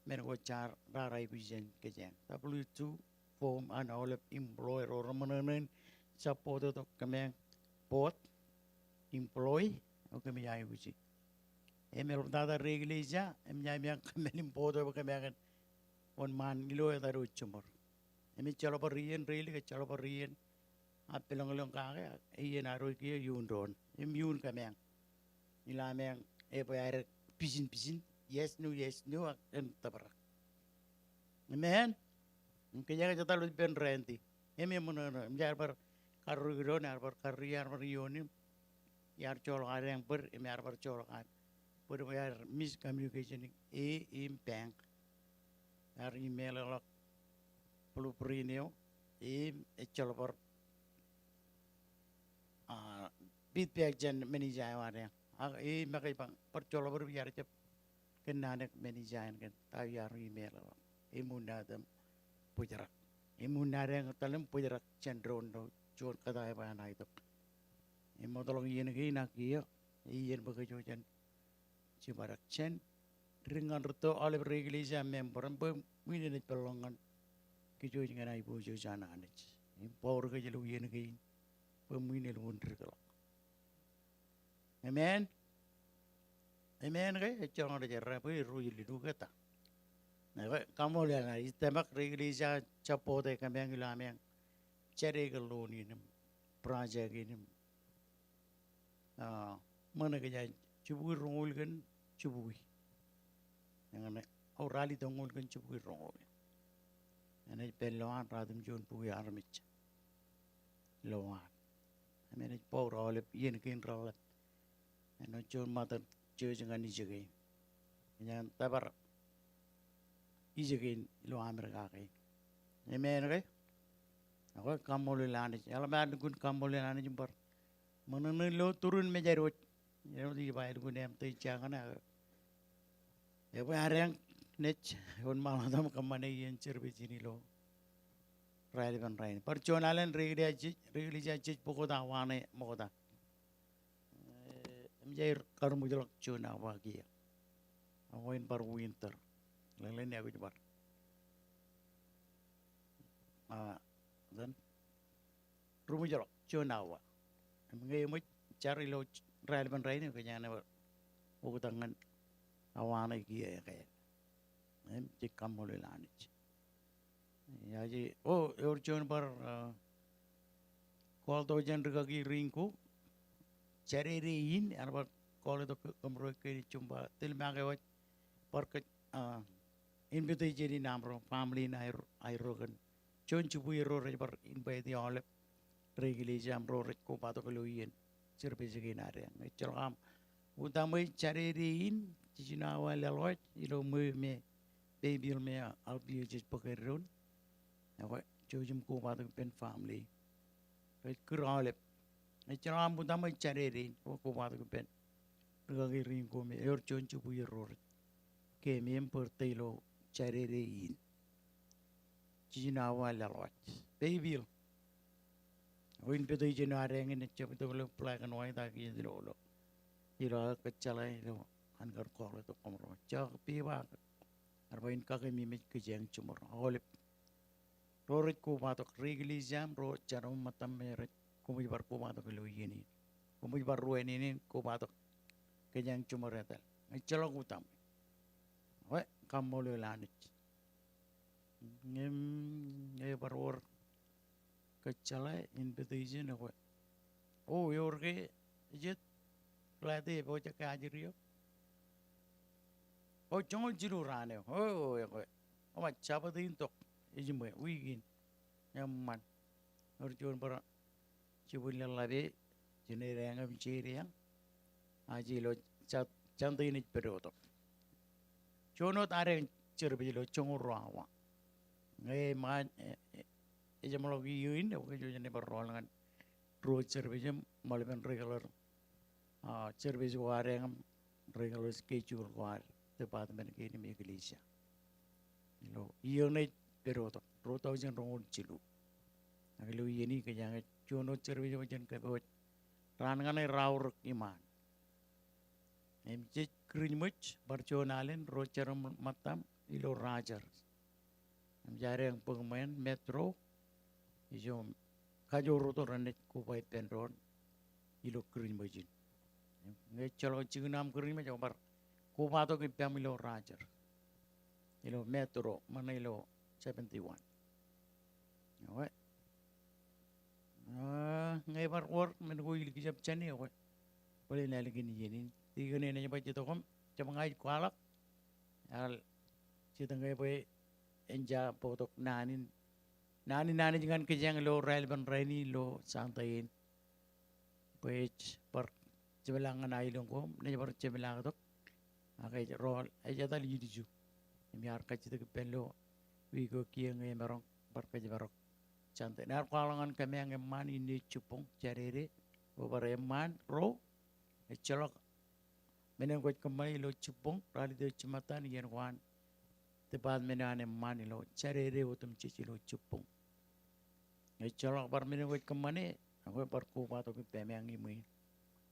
mergo char rarai vision kanyang W2 form an all employer or mananen support to kanyang both employee o kanyang uji emel dada reglija emnyamyang kemelim podo kemengan on man ilo daru chumor emi chalo parien rele ke chalo parien apelong kage ien aro ki yundon em yun kemeng ilameng e bayar pisin yes no en tabrak amen kaya jata lu ben renti emi mono emjar bar karu gron arbar karriar bar yoni yar cholo areng per emi arbar cholo kan por bayar miscommunication in bank ar email lock pelu perineo cholo por bit back jan manager ware makai bang per cholo por biar cep kenanek manager kan tayar email munadam pujarak munareng talem pujarak cendron do chor kada ba na itu modolong yen gi nak yo yen begitu jan cibarak chen ringan reto oleh reglisa member minit pelongan kijo dengan ibu jo jana anech power ke jelu yen gi peminit wonder kalau amen ke chong ada jara pe ruil du kata nah kamu lihat nah istemak reglisa capote kambang ilameng cere geloni nem project ini mana kerja cubui rongol kan cubui yang ana orali dongol kan cubui rongol ana peloan radum jon pui armich loan amene power olep yen kin rolat ana jon mata jo jangan dijege yang tabar ijege lo amerika kai amen ke aku kamol lani ala bad kun kamol lani jumper mana lo turun mejarot ya di bayar gun em tei jangan ya bu areng nech on malam tam kamane yen cerbe jini lo relevan rain perconalen reglija chich pokoda wane mokoda emjair karmu jolok chuna wagi awoin par winter lelen ya gujar dan rumujok Jonawa. Ngayon cari lo relevant rain kanya na utangan awana kiya kaya. Jikam mo lanich. Yaji your Jon par call to jen regagi ringku cari rein arba call to kamro ke chumba til magawat par ke invite jadi namro family na airogan Jon chubu iro par invite di olep regular jam ro ko pato ko luyen service ginare ngichram utamai cari rein jinawa lalot ilo me baby me I'll be just pokerun apa jujum ko pato pen family keralep ngichram utamai cari rein ko pato pen regagi ring ko me yor Jon chubu iro ke me pertelo cari rein jinawa lalot baby Win pedo jenare ngin chep to lo black and white agi lo ilo kecalai lo angkar ko to komro chak piwa arbain ka ke mimit ke jeng chumor olip rorit ko ma to regli jam ro charum matam mere ko mi bar ko ma to lo yeni ko mi bar Ruwainene ko ma to ke jeng chumor etal chalo utam we kam mo lo lanich ngem bar wor kecalai invitation aku. Oh, yorke jet kelate bocah kajirio. Oh, jangan jiru rane. Oh, aku. Oh, macam apa tu intok? Ijme, weekend. Yang man. Orjon para cibul lelabe, jenis yang menciri yang. Aji lo cantik ini perotok. Jonot ada yang cerbi lo cungur rawa. Man. Ija malogi yuin, oke jadi berrolangan road service malaman regular service wareng regular schedule war department ke ini Malaysia. Lo ione peroto 2000 road cilu. Agilo ini kejang jono service wajan kebot rangan raur iman. Emcik kerinmuch berjonalen road ceram matam ilo rajar. Jarang pengmain metro ijo kajoro to ranet ko pai penron ilo krin bajin nge chalo chignam krin me jabar ko bato ke pamilo rajar ilo metro mana ilo 71 oke nge bar wor men ko il kijap chani oke boleh lagi ni yenin tiga ne ne baje to kom chamangai kwalak al chitangay boy enja potok nani jangan kejang lo relevant raini lo santain page per cebelangan ailong ko ne per cebelang tok akai rol aja tali yidiju miar kacit ke pelo wi go kieng e merong per ke barok santai nar kalangan kami yang eman ini cupong carere over eman ro celok meneng ko kembali lo cupong rali de cimatan yen wan tepat menan eman lo carere utum cici lo cupong Echolok bar minum wet kemana? Aku perku patok pemeng ini.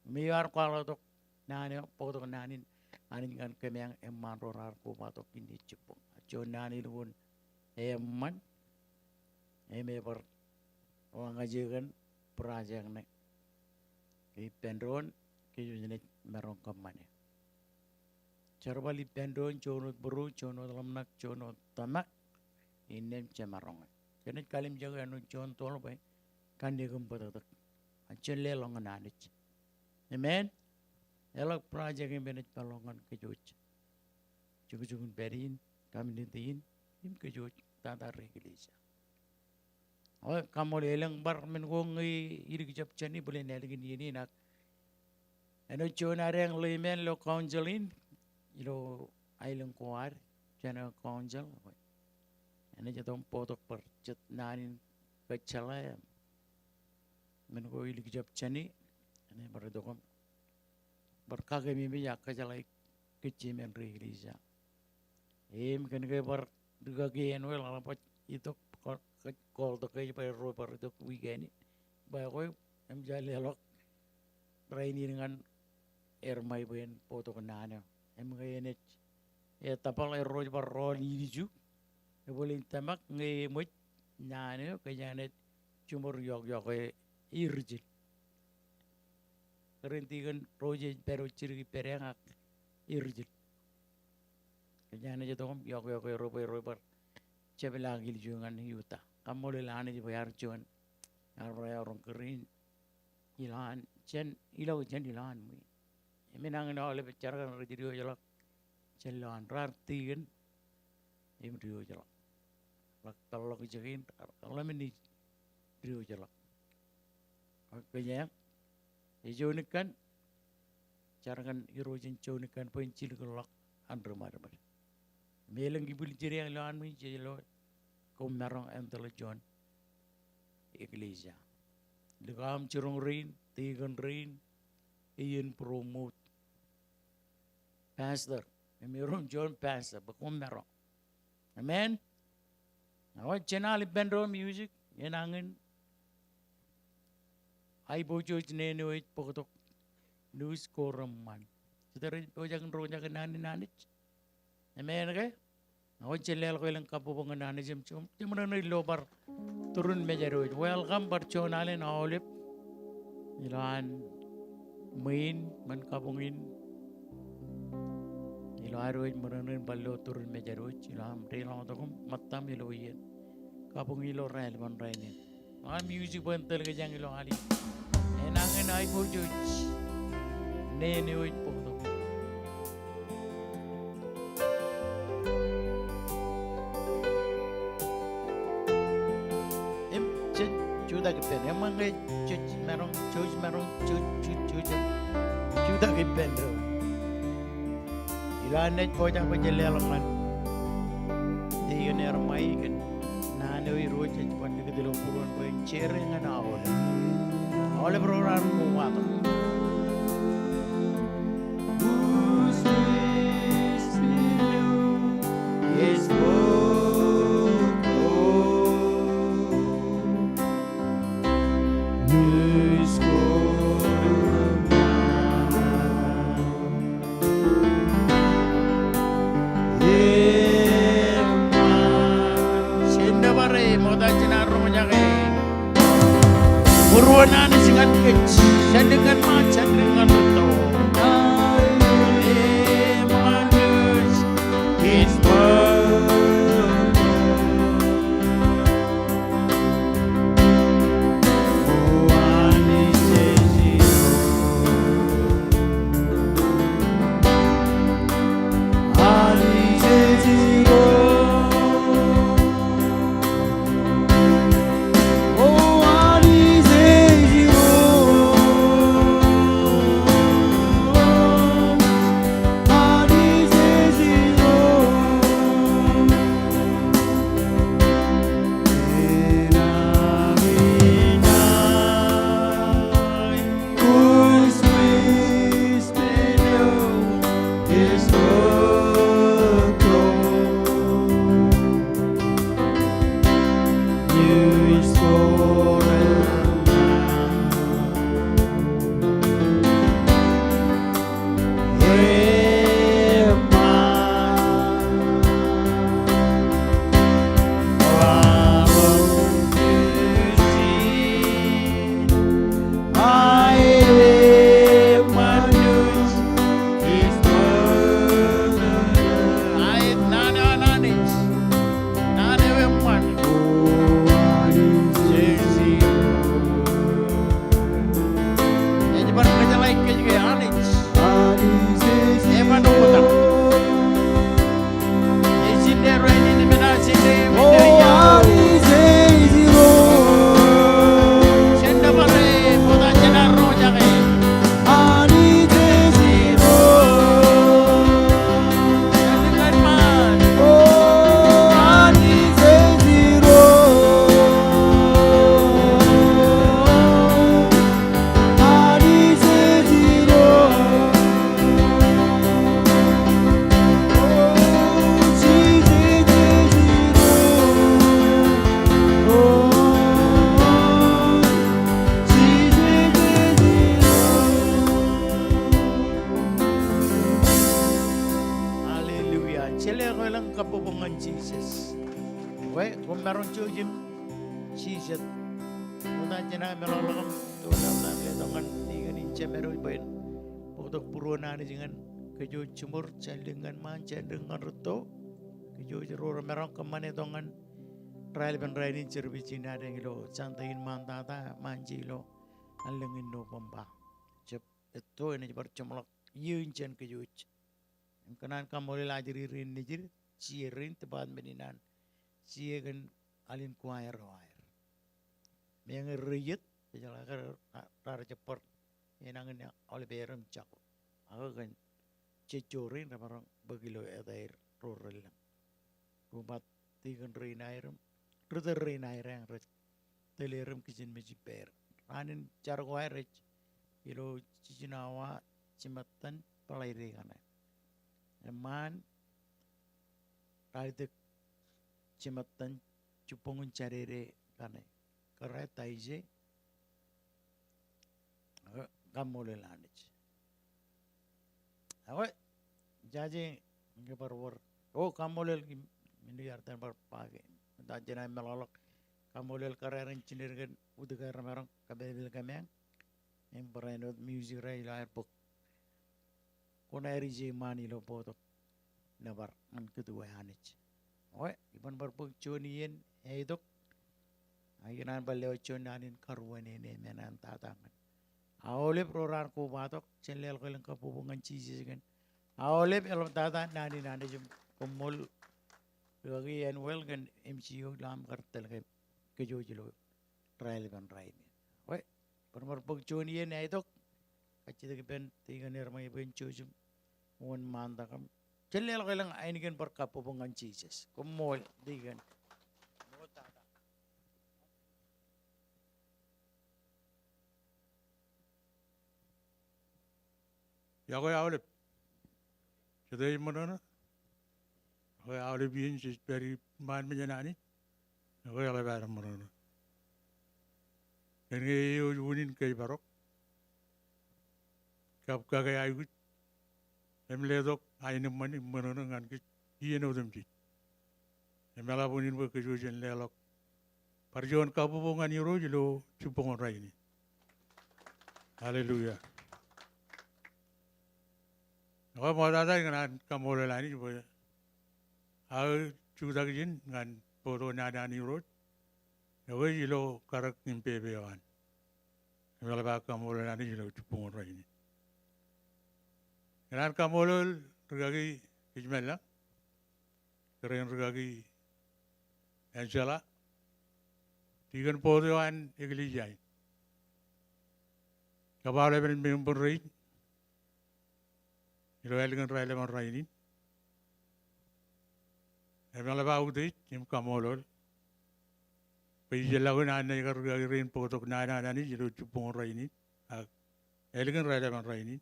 Miar kalau tok nani patok nani kan kemeng eman rorar ku patok ini cepung. Ajo nani luun eman ber orang ajakan perajang nek. Ki pendron ki jenis merong kemana? Cerbali pendron conot beru conot lemnak conot tamak ini cemarong. Jadi kalim jaga anu contoh apa? Kan dia gempa tak. Acen lelongan adik. Amen. Elok project yang benar pelongan kejuj. Cukup berin kami dintiin im kejuj tata regulasi. Oh kamu lelang bar mengongi iri kejap cani boleh nelgin ini nak. Anu cuna yang lemen lo counselin, lo ailang kuar cina counsel. Ini jatuh potok percet nanin kecalai, menurut ilik jap cani, ini berdokam berkagam ini ya kecalai kecil menrihilisa. Kan kaya berdugagi anwel alapat itu call to kaya pada roh pada itu weekend, bagai jali alok raini dengan ermai bayan potok nana, kaya ini tapal roh pada roh ini ju. Boleh tamak nge muj Nane kanyane cumur yok irjil. Kerintikan proyek peru ciri perengak irjil. Kanyane jatuh yok rober cebela gil jungan yuta. Kamu lelane di bayar cuan. Arwaya orang kerin ilan ilau ilan mui. Menang oleh bicara kan radio jalak jalan rarti kan radio jalak. Kalau kejakin kalau meni radio jalak. Kaya jonikan cara kan irojen jonikan pencil kelak andromar. Melang ibu jeri yang lawan mui jelo kau merong intelijen iglesia. Dekam curung rain, tigan rain, iyan promote. Pastor, meron John pastor, bakum merong. Amen. Now, channel ibendro music, yan angin. Ay bojo jnene wait pokotok news koram man. Sudari bojakan roja nani. Amen okay? Now, channel ko ilang kapupungan nani jam na lobar turun mejaroid. Welcome barchonale na olip. Ilan main man kapungin. Ilaroid maranin ballo turun mejaroid. Ilan relang takum matam iloyen. Kapung ilo rel man rainin. Ang music pun talaga jang ilo ali. Enangin ay po judge. Nene po to. Juda kipen. Emang kay judge merong Juda kipen ro. Ilanet po jang pajelelaman. Di yun ermay kan. Nanoy roja pan digdilo puruan po yung chere nga na awala. Awala program ko wato. Yes, Ruwainene singan kech, dengan macan dengan beto. Manus is cheese. Muna jena melalakam tuwala letongan dengan ince meru bain. Untuk puruan dengan kejo cemur cendengan manca dengan reto kejo jeror merong kemana tongan trial ben raini cerbi cina dengan lo cantain mantata manci lo alengin no pompa cep itu ini bercemlok yun cen kejo kenan kamole lajiri rin nijir cirin tebat meninan ciegen alin kuair wair yang riyet jalan rar cepor yenangin oleh berem cak aku kan cecorin orang begilo air rural rumah tiga rinairem ruter rinairem telerem kicin magic bear anin cara kuair ilo cicinawa cimatan pelairi kana eman kaitek cimatan cupungun carere kana kereta ije kamole lanich awak jaje ngebarwar oh kamolel mindu yartan barpage dajena melalok kamolel kareren cinirgen udugar merong kabel kameng yang berendot music rai lair pok konairi je mani lo poto nabar an kedua hanich awak iban barpok chonien edok ayenan baleo chonanin Ruwainene menan tatangan awalnya program ko batok channel ko lang kapubungan cheese kan awalnya elom tata nani jum kumul lagi and well kan MCU lam kartel kan kejojilo trial kan rain we permar pagchoni na ito kacita ben tinga nirmay ben chujum one manda kam channel ko lang aini kan par kapubungan cheese kumul digan Ya ko awalip. Today mo na. Ako awalip yun si very man menyanani. Ako awalip ara mo na. Kani unin kay barok. Kap kagay aygut. Emledok ayne mani mo na ngan ki yeno demji. Emala bunin bo ke jojen lelok. Parjon kapu bongan yoro jilo chupong raini. Hallelujah. Ako mo dada ngan kamole lani bo. Ako chudagin ngan poro nana ni road. Ako jilo karak nimpebewan. Emala ba kamole lani jilo chupong raini. Ngan kamole regagi kijmela. Keren regagi Angela. Tigan podoan iglijay. Kabale ben member rate. Iloelgan relevan rainin. Emala ba udit im kamolol. Pijelagun anay kargarin potok nana nani jilo chupong rainin. Elgan relevan rainin.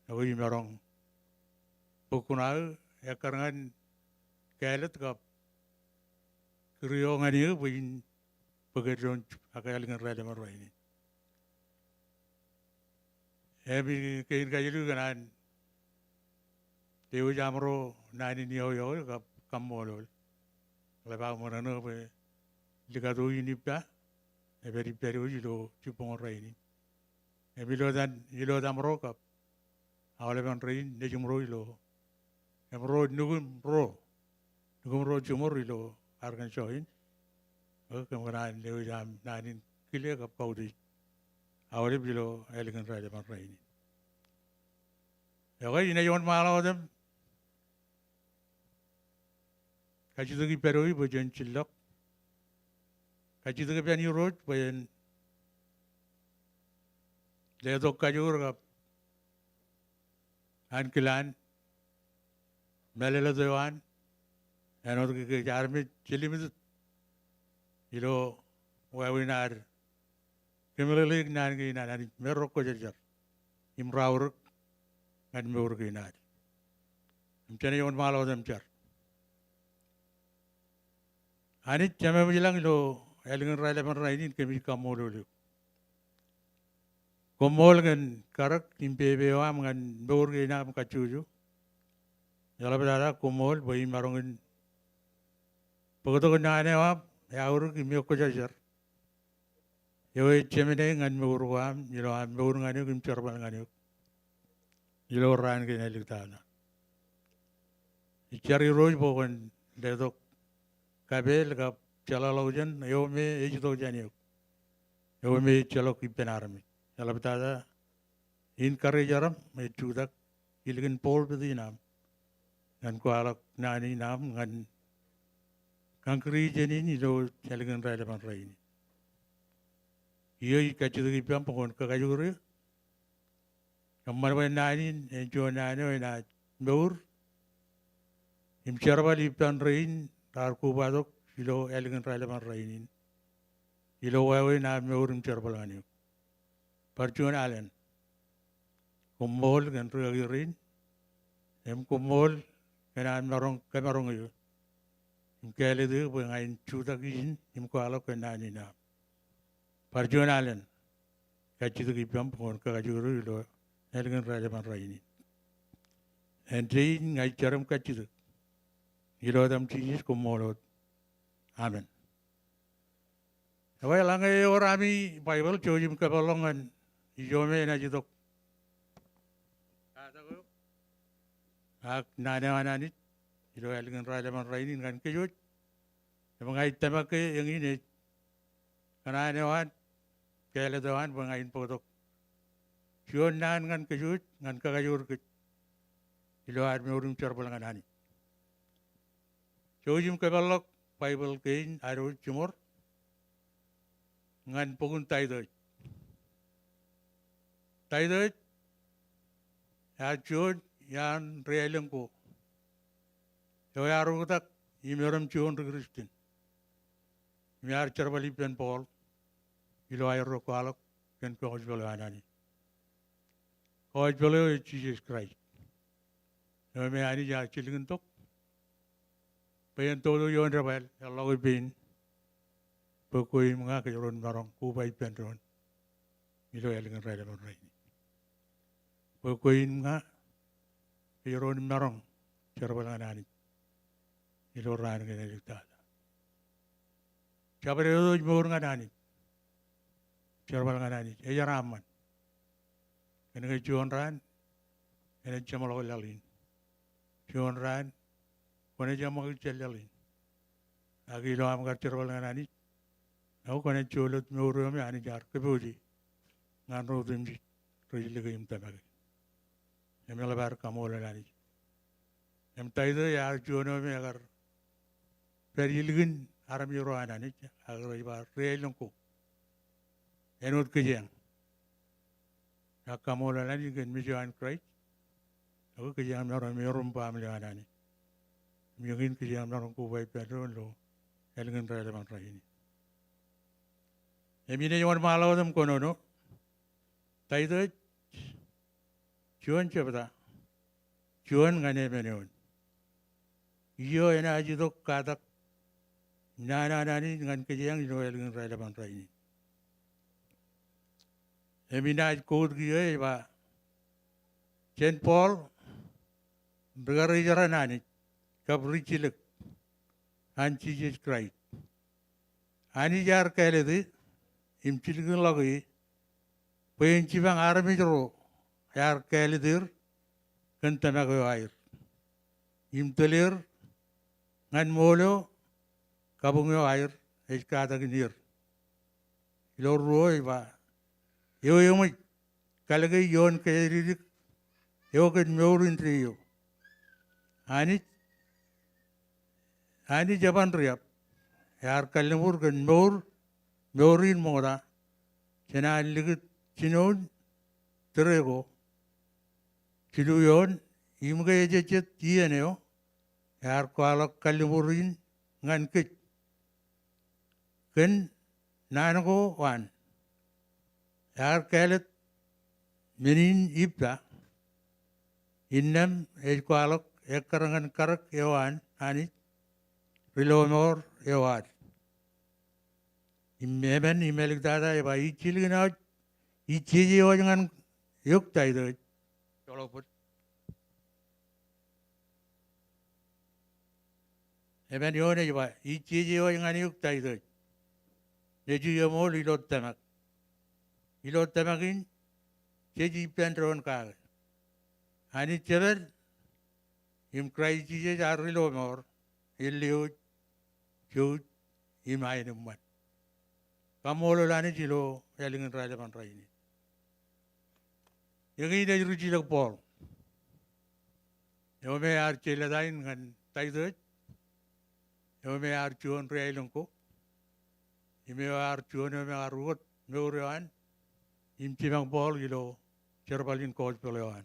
Ako yung marong pukunal ekarangan kelet kap kriyo nga niyo buin pagkaroon akayalingan relevan rainin. Ebi kain kajilu kanan Dewa jamro nani niyo yo kap kamolol. Lepas mo na no pe ligado yunipka eberi peru jilo chupong rainin. Ebi lo damro kap awalevan rain nejumro ilo. Emro nugum ro jumor ilo argan shoin. Kemudian dewa jam nanin kile kap kaudi. Awalib jilo elegan relevan rainin. Yakai ina yon malaw dem. Kacitagi peroi bajan cilok. Kacitagi piani road bajan ledok kajur kap ankilan melela dewan enor ke jarme cilimit ilo webinar kemelele nan ke nan merok ko jarjar imraur ngan meur ke nan mcane yon malo dem jar ani chame bilang lo elingan relevan rainin kemi kamolol komol kan karak timpebewa ngan meur ke nan kacuju yala bedara komol bayi marongin pagto ko nane wa ya uruk imi ko jajar yo chemene ngan me urwam yilo am me ur ngani kim charbal ngani yilo ran ke nelikta Ichari roj bogan dedo kabel ka chala laujan yo me ejito jani yo me chalo ki penarami chala betada in kare jaram me chudak ilgin pol bedi nam ngan ko alak nani nam ngan kankri jeni ni do chalgin rale ban raini yo ikachidu ki pam pokon ka kajuri kamar ban nani enjo nani na meur Im charbal ipan rain tar kubadok ilo elegant relevan rainin ilo wawe na meur im charbal ani parchun alen kumol gan rain em kumol kenan marong yo im kele de bu ngain chuta gin im ko alo kenani na parchun alen kachidu ipam pon ka juru ilo elegant relevan rainin and rain ngai charam kachidu Ilodam chis kumolot. Amen. Awal langai orami Bible chojim kabalongan ijome na jitok. Ak nana ilo algan raleman rainin kan kejut. Mangai temake yang ini kanane wan kele dawan mangai podok. Sion nan kan kejut ngan kagajur ke ilo armi urum charbalangan ani. Chojim kabalok Bible kain aro chumor ngan pogun taidoi ya chod yan realeng ko yo yaro tak imeram chon Kristin miar charbali pen pol ilo ayro kalok ken Kwoj bolo anani Kwoj bolo Jesus Christ yo me ani ja chilgin tok Bayan todo yon rabal, Allah bin, pokoi mga kajaron marong kubay penron, ilo elengan raya ban rai. Pokoi mga kajaron marong charbalan ani, ilo raya ng eliktada. Chabare do jmur nganani, charbalan ani, eja raman. Kena juan ran, kena jamal lalin, juan ran. Kone jamak cheljalin. Agi lo am kar cherbal nganani. Aku kone cholot me uru me ani jar kebuji. Ngan ro dimji. Rojile ke imta bagi. Emela bar kamola nani. Em taido ya jono me agar perilgin aram yoro anani. Agar ibar reelongko. Enot kejeng. Ya kamola nani gen me joan Christ. Aku kejeng me orang me rumpa me anani. Mungkin kerja orang kubai pedron lo, elengan relevan raini. Emine jaman malau dam kono no, taito cuan cepata, cuan ngane meneon. Iyo ena aji dok katak, nana ni ngan kerja yang ilo elengan relevan raini. Emine aji kod kiyo eba, Saint Paul, bergerak jalan nani. Kabrichilek and Jesus Christ. Ani jar kaledi imchilgun lagi penchibang armijro yar kaledir kentamago air. Imtelir ngan molo kabungyo air eskada ginir. Ilor roi ba yo yomi kalagi yon kayridik yo ken meurin trio. Ani jaban riap, yar kalimur kan meurin moda, cina ligit cinon terego, ciluyon imga ejecet iya neo, yar kualak kalimurin ngan kit, ken nanago wan, yar kalet menin ipta, innam kualak ekarangan karak ewan ani. Rilomor ewad. Imemen imelik dada eba ichilgina ichiji ojangan yuk taido. Colo put. Eben yone jiba ichi jiwa yang yuk tai doi. Jeju yamo ilot tamak. Ilot tamakin jeji pentron ka. Ani ceber im krai jije jarilo mor illiu jut im ayin mat. Kamolo lani jilo yalingin raja pan raini. Yang ini ruji lak pol. Yome ar cela dain ngan tai doi. Yome ar cuan reilongko. Ime ar cuan yome ar ruot meurewan. Im cimang pol gilo cerbalin Kwoj pelewan.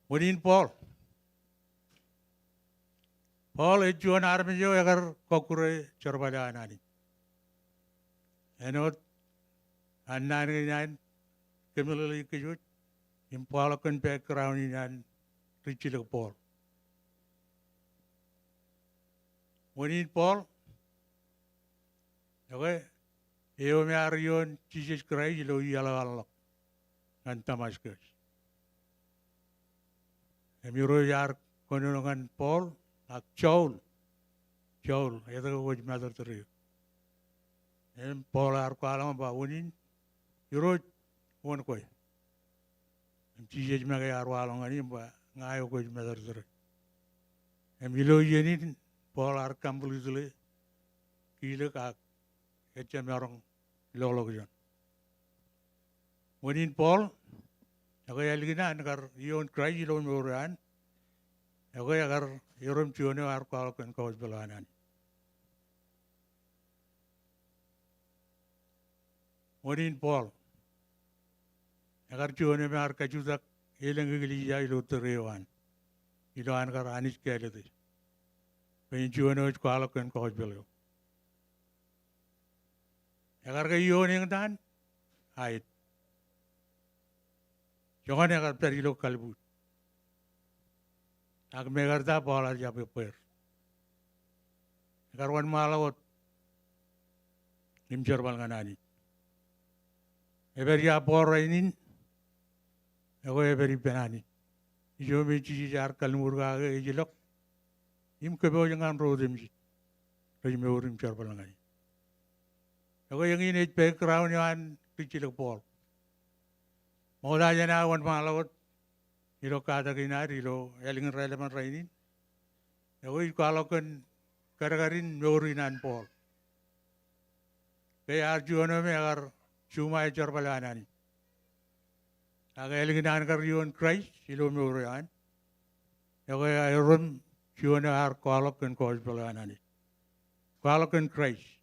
Munin pol. Pol cuan arme jo agar kokure cerbalan ani. Enot anan ngan kemulali kejut. Im pol akan background inan ricilak pol. Munin pol. Okay. Eo me arion Jesus Christ lo yala alak ngan Damascus. Emiro yar kono ngan Paul ak Saul eda ko mother teri. Em Paul ar ko alam ba unin yuro won koy. Em Jesus me yar wala ngani ba ngayo ko mother teri. Em ilo yenin Paul ar kambul zule kile ka etcha merong lolo kujan. Munin Paul, ako yaligina agar iyon Christ ilon meuran, ako agar irom cione ar kalau kan Kwoj belanan. Munin Paul, agar cione me ar kajutak ilang gilija ilo terewan, ilo agar anis kelete. Pengen cione kalau kan Kwoj belanan. Agar kayo yang dan, ait. Jangan agar perilo kalbut. Agar megarta bola jabe per. Agar wan malawat, nimjar balganani. Eberi apor ini, aku eberi penani. Ijo meji jar kalmurga age ijilok. Im kebo jangan rodem ji. Raji meurim jar balgani. Ako yang ini background yang kecil pol. Mula jana wan malawat, ilo kata kinar ilo elingin relevan rainin. Ako kalau kan karagarin meurinan pol. Kaya arjuana me agar cuma ejar balanani. Aga elingin karion Christ ilo meurian. Ako iron juana ar kalau kan Kwoj balanani. Kalau kan Christ.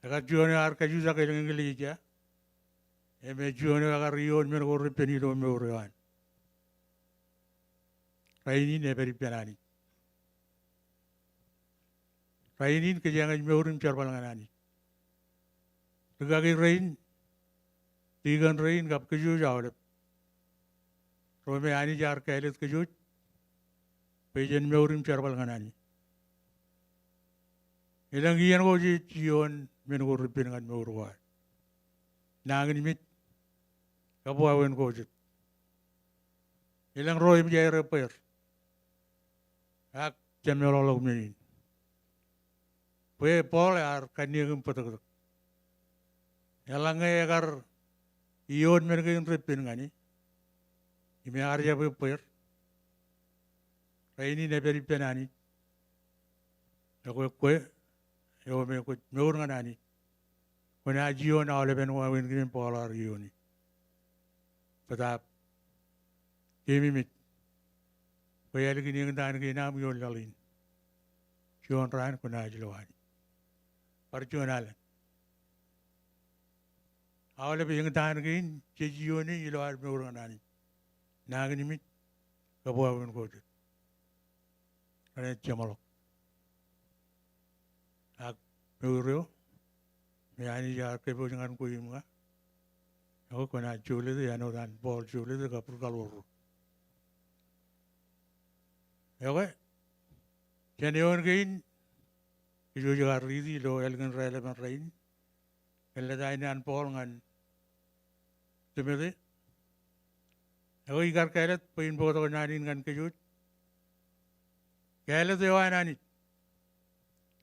Agar juane ar kajuza keling ngelija, eme juane agar rion menor penilo meurewan. Rainin eberi penani. Rainin kejangan meurim carbalanganani. Tegagi rain, tigan rain gap keju jawab. Rome ani jar kelet keju, pejen meurim carbalanganani. Ilang iyan ko jion menur pinangan meuruan. Nangin mit kabuawen ko jit. Ilang roy mjay repair. Ak jamelolog menin. Pue Paul ar kaniyang patak. Ilang agar iyon menagin repinangani. Ime arja repair. Raini neberi penani. Ako kue yo me ko meur nganani kona jio na ole ben wa wen green polar yoni patap kemi mit ko yel gini ngan gi nam yo lalin jon ran kona jilwani parjonal awle bi ngan gi je jio ni ilo ar meur nganani nagni mit ko bo wen ko ane chamalo ak meurio me ani jar ke bo jangan ko yimga ako kona chule de ano dan bol chule de kapur kalor yoge janion gain ijo jar ridi lo elgan rele man rain elle dain an pol ngan temede ako igar kailet pain bo to nanin ngan kejut Kaya dewanani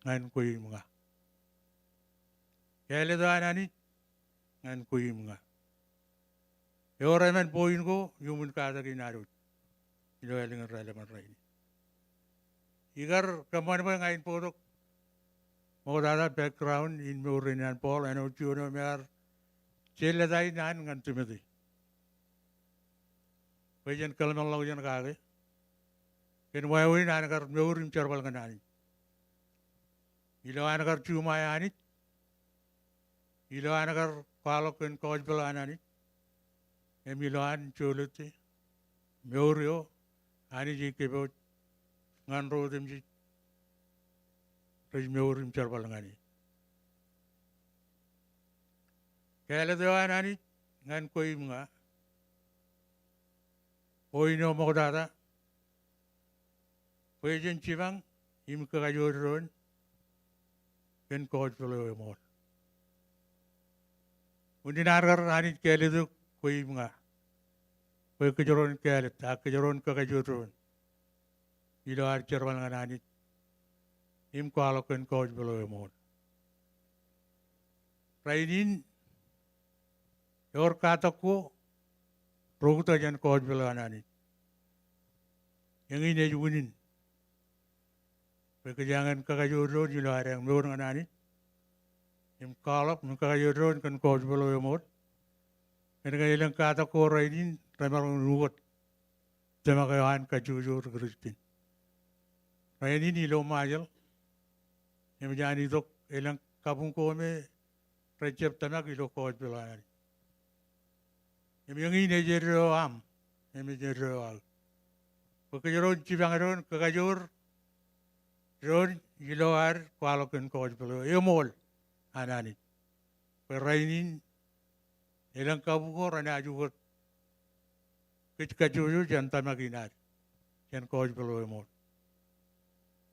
ngan kuy mga. Kaya dewanani ngan kuy mga. Eoraman poin ko yumun kada kinarut. Ilo elingan relevan raini. Igar kaman ba ngayon po mo dada background in Ruwainene Paul and Ochuno mer chela dai nan ngan tumedi. Wajan kalman law jan kage. Ken wawi nan kar meurim charbal kanani. Ilo an kar chuma yani. Ilo an kar kalok ken Kwoj bel anani. Emilo an chuluti. Meurio ani ji kebo ngan rodem ji. Rej meurim charbal ngani. Kaya dewanani ngan kuy mga. Oino mo dada. Wajan chivang im kagayoron ken Kwoj bel mo. Undi nargar ani kaya do kuy mga. Kuy kajoron kaya tak kajoron kagayoron. Ilo ar charbal ngani. Im kalok ken Kwoj bel mo. Rainin yor katako roguta jan Kwoj bel anani. Yang ini junin. Pekerjaan kagayoron ilo ar yang meur anani. Im kalok kagayoron ken Kwoj bel mo. Ken ilang katako rainin ramarong nugot. Tema kayan kajujur Kristin. Rainin ilo majal. Yang jani dok ilang Kabun ko me recep tanak ilo Kwoj bel anani. Yang ini jero am. Yang jero al. Pekerjaan cibangaron kagajur. Ron ilo ar kalok ken Kwoj bel emol anani. Perainin ilang Kabun ko rana jugot. Kajujur janta maginari. Ken Kwoj bel emol.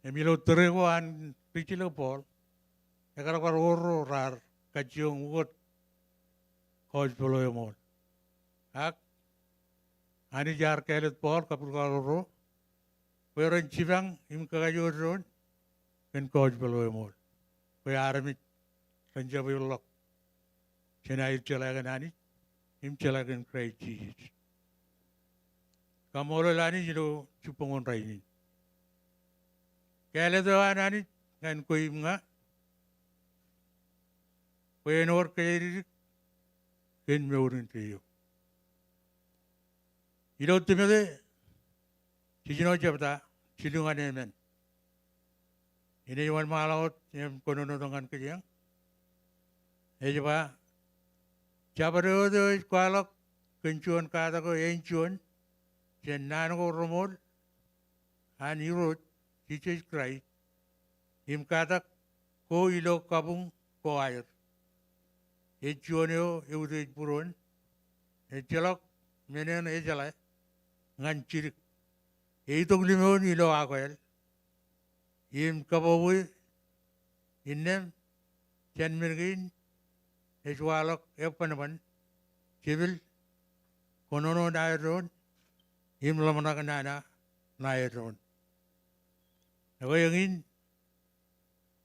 Emilo terego an pichilo Paul. Ekar oro rar kajiong ugot Kwoj bel emol. Ak ani jar kelet Paul kapur oro. Peran civang im kagayoron ken Kwoj bel emol. Pe armit ranjabulok. Chenai celagan ani im celagan krai Jesus. Kamolo lani jilo chupongon raini. Kaya dewan ani ngan kuy mga. Kuyenor kaya ken meurin tiyo. Ilo timede sijino jabda silungan emen. Ini yuan malawat yang konono dengan kejang. Ejaba jabado do kwalok kencuan kata ko encuan jenan ko romol anirot Jesus Christ im kata ko ilo kabung ko air. Encuanyo eude puron ejalok menen ejalai ngan cirik. Itu limon ilo akoel. Im kabawi innem jan mirgin eswalok epanaman civil konono dairon im lamana kanana nairon. Ako yangin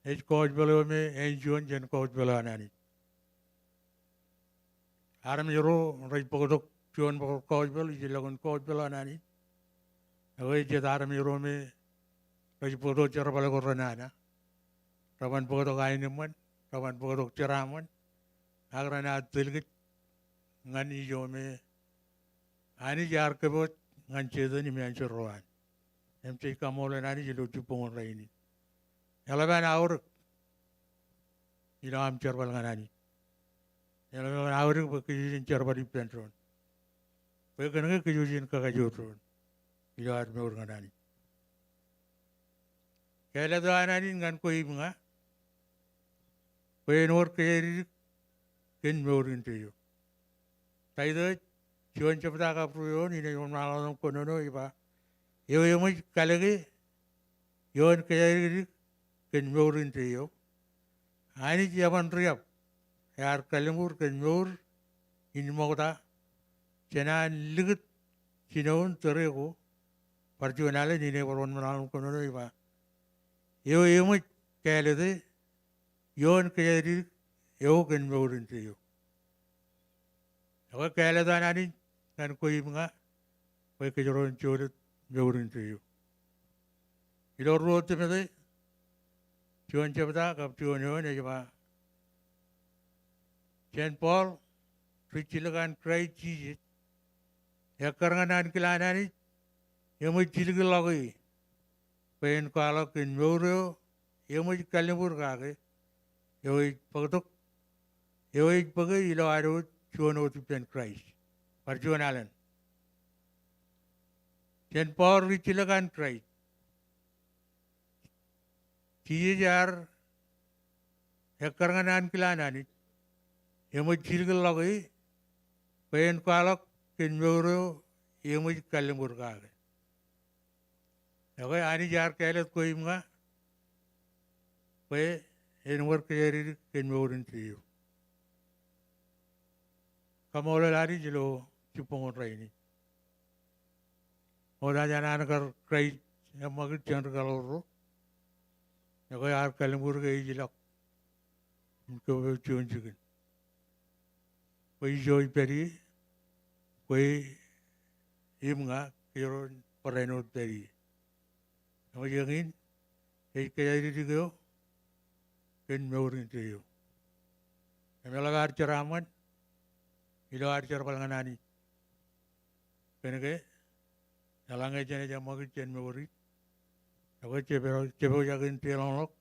es Kwoj bel me enjuan jan Kwoj bel anani. Aram jero rai pokok cuan pokok Kwoj bel jilagon Kwoj bel anani. Ako jet aram jero me rai pokok cara bala koranana. Rawan pokok aineman, rawan pokok ceraman. Agrana tilgit ngan ijo me ani jar kebot ngan cedani me ancuruan. Emti kamole nani jilu cupongon raini. Yalaban aur ilo am cerbal nganani. Yalaban aur kejujin cerbal ipentron. Pekenenge kejujin kagajutron. Ilo ar meur nganani. Kaya do anani ngan kuy mga. Kuy nor kaya ken meurin tiyo. Tayo cuan cepta kapruyon ini yon malam konono iba. Yo yo mai kalage yon kaya ken meurin tiyo. Ani jaman riap. Yar kalemur ken meur ini mau ta. Cina ligit cinaun terego Parjuanale ni ne waron manal kono no iba. Yo mo kele de yon kele yo ken meurin te yo. Ako kele da nani kan ko mga ko ke joron chore meurin te yo. Ilo rote me de chuan chabda kap chuan yo ne ba. Chen Paul Richilagan cry cheese. Yakarangan kilanani Yamo Chilgalogi. Pain Kalok in Muro, Yamo Kalimur Gage, Yoit Pagok, Yoit Paga, Ilo Aro, Chuano to Pen Christ. For John Allen. Chen Paul Richilagan cry. Chijar Yakarangan kilanani. Yamo Chilgalogi, Pain Kalok in Muro, Yamo Kalimur Gage. Ako ani jar kailat ko mga pe enwar kayari kenmorin tiyo. Kamola lari jilo chupong raini. Oda jana nakar kray magit chandra kaloro. Ako yar kalimur kay jilak. Ko chun chikin. Koi joy peri koi imnga kiro pareno peri. Ako yangin, kaya dito ken meurin tayo. Kami lagar ceraman, ilo archer palanganani. Kenake, nalangay jane jam magit ken meuri. Ako cebo jagin tilonok,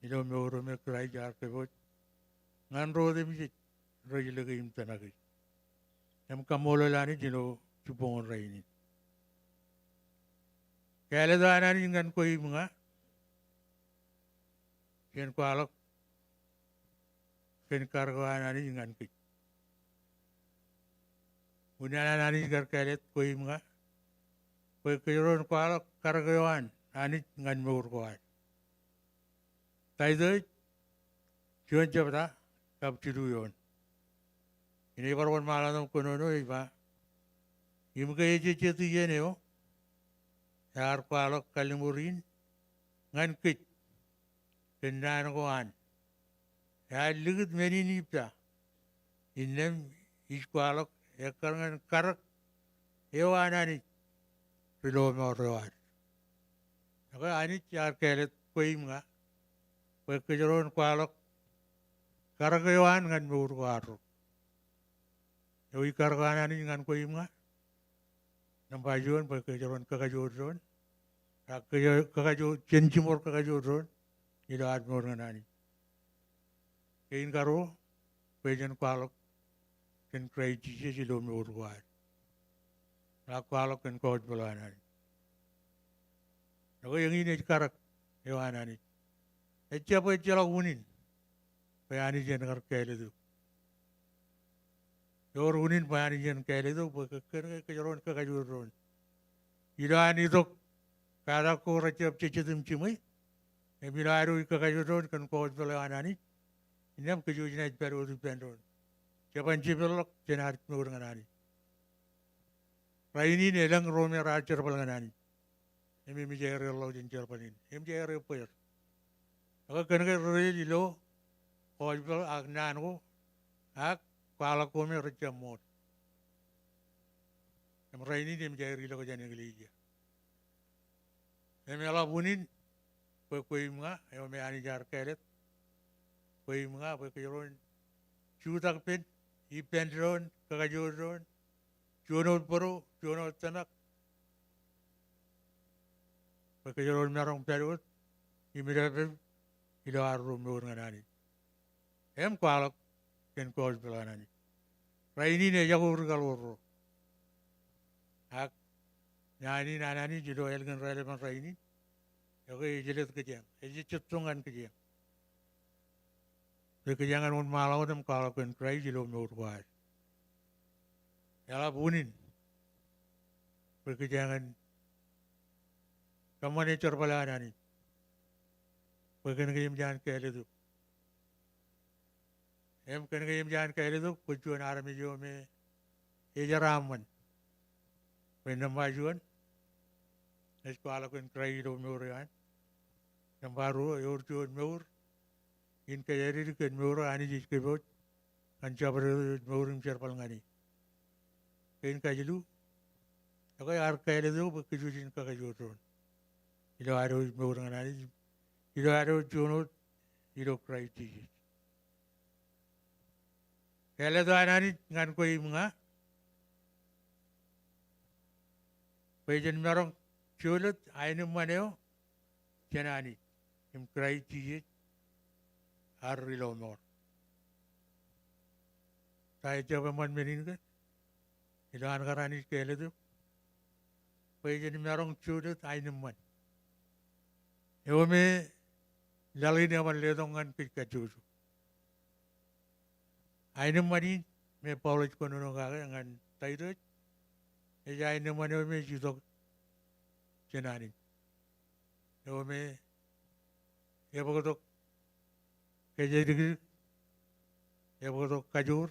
ilo meuro me kray jar kebo. Ngan rode misik, rojilagay im tanagay. Em kamolo lani jino chupong raini. Kaya doa ni ngan koi mga ken ko alok ken kargo ni ngan kit. Unyana ni gar kalet koi mga koi kairon ko alok kargoan ani ngan mur ko ay. Tayo chuan chabda kap chiruyon. Ini parwan malam kono no iba. Imka eje chetu yene o. Yar ko alok kalimurin ngan kit kendan ko an ya ligit meni nipta innem isko alok ekar ngan karak ewanani pilo morwan ako ani yar kelet koim nga ko kejoron ko alok karak ewan ngan mur ko aro yo ikar ko anani ngan koim nga nampajuan pa kejoron kakajoron kakajo chenchimor kakajoron ilo admor nganani kain karo pejan kwalok ken kray chise silo me urwad la kwalok ken Kwoj balanani ako yang ini karak ewanani etcha po etcha unin payani jen kar keledu yor unin payani jen keledu po kejoron kakajoron ilo ani dok kada ko racap cecetum cimai, bila aru kakajuron kan Kwoj balanani, inam kejujina baru tu pendon, japan cipelok jenar murangani, raini nelang rome racer balanani, emi menjadi lo jenjar panin, emi jadi repair, agak kena reli lo, Kwoj bal agnanu, ak pala kome racap mot, em raini emi jadi lo kejan Inggris. Emi ala bunin, koi mga, emi ani jar kelet, koi mga, koi kejoron, chutak pen, ipendron, kakajoron, chuanot poro, chuanot tanak, koi kejoron merong perut, imirapem, ilo arum nganani. Em kwalok, ken Kwoj balanani. Raini ne jagur galoro. Ak Nani nanani jido elgan relevan raini. Oke jelet kejang. Eji cetungan kejang. Kejangan un malau dem kalau ken krai jilo murwad. Yala bunin. Kejangan kamane cerbalanani. Ken kejam jangan keledu. Em ken kejam jangan keledu kujuan arami jo me ejaraman. Penamajuan Eskuala kun krailo meurian. Yang baru yor tuan meur. In kayari kun meur ani jis kebot. Anca meurim cerpal ngani. Kain kajilu. Ako yar kayale do bakijujin kakajotron. Ilo aro meur ngani. Ilo aro tuanot. Ilo krai tijis. Kayale do anani ngan koi mga. Pajan merong chulut ainu maneo. Janani. Im krai tijis. Arilo mor. Saya coba man menin kan. Ilo an karani kayale do. Pajan merong chulut ainu man. Ewa me lalai ni aman ledongan kikajusu. Ainu mani me Paulus kono kaga ngan taidot. Eja ainu mani me judok jenani. Ewa me ewa kotok kejadian ewa kotok kajur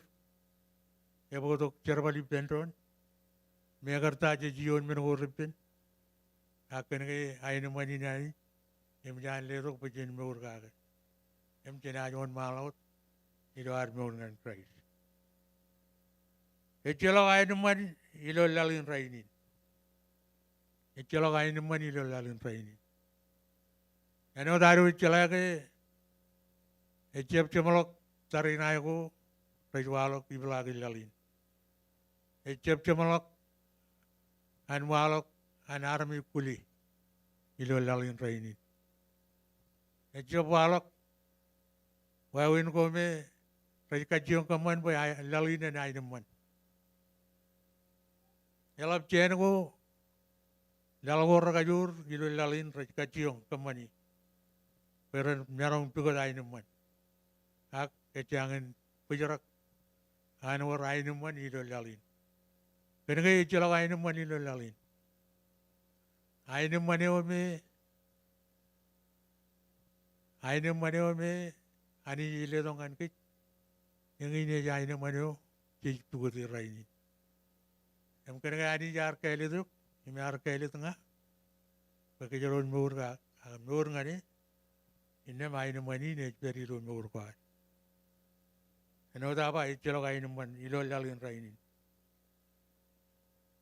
ewa kotok cerbali pentron me agar taje jion menuripin akan ke ainu mani nani em jangan ledok pejen meur kaga em jenajon malaut ilo ar meur ngan Christ. Echelo ainu mani ilo lalin rainin. Echelo ainu mani ilo lalin rainin. Eno daru echelo ke echep cemelok tarinai ko rajwalok ibelagi lalin. Echep cemelok an walok an armi kuli ilo lalin rainin. Echep walok wawin ko me rajkajiong kaman boy lalin na ainu man. Elap chen ko lalawor kajur ilo lalin rajkajiong kamani. Pero merong pigod ainu man. Ak kecangin pejarak anwar ainu man ilo lalin. Kena kaya ichalak ainu man ilo lalin. Ainu man eo me ani ile dongan kit. Yang ini aja ainu man eo cik pigod iraini. Em kena kaya ani jar kaya tu, ini ar kaya tengah. Pakai jalan meur ngani. Ini ainu man ini beri ron meur kuat. Eno apa ichalak ainu man ilo lalin raini.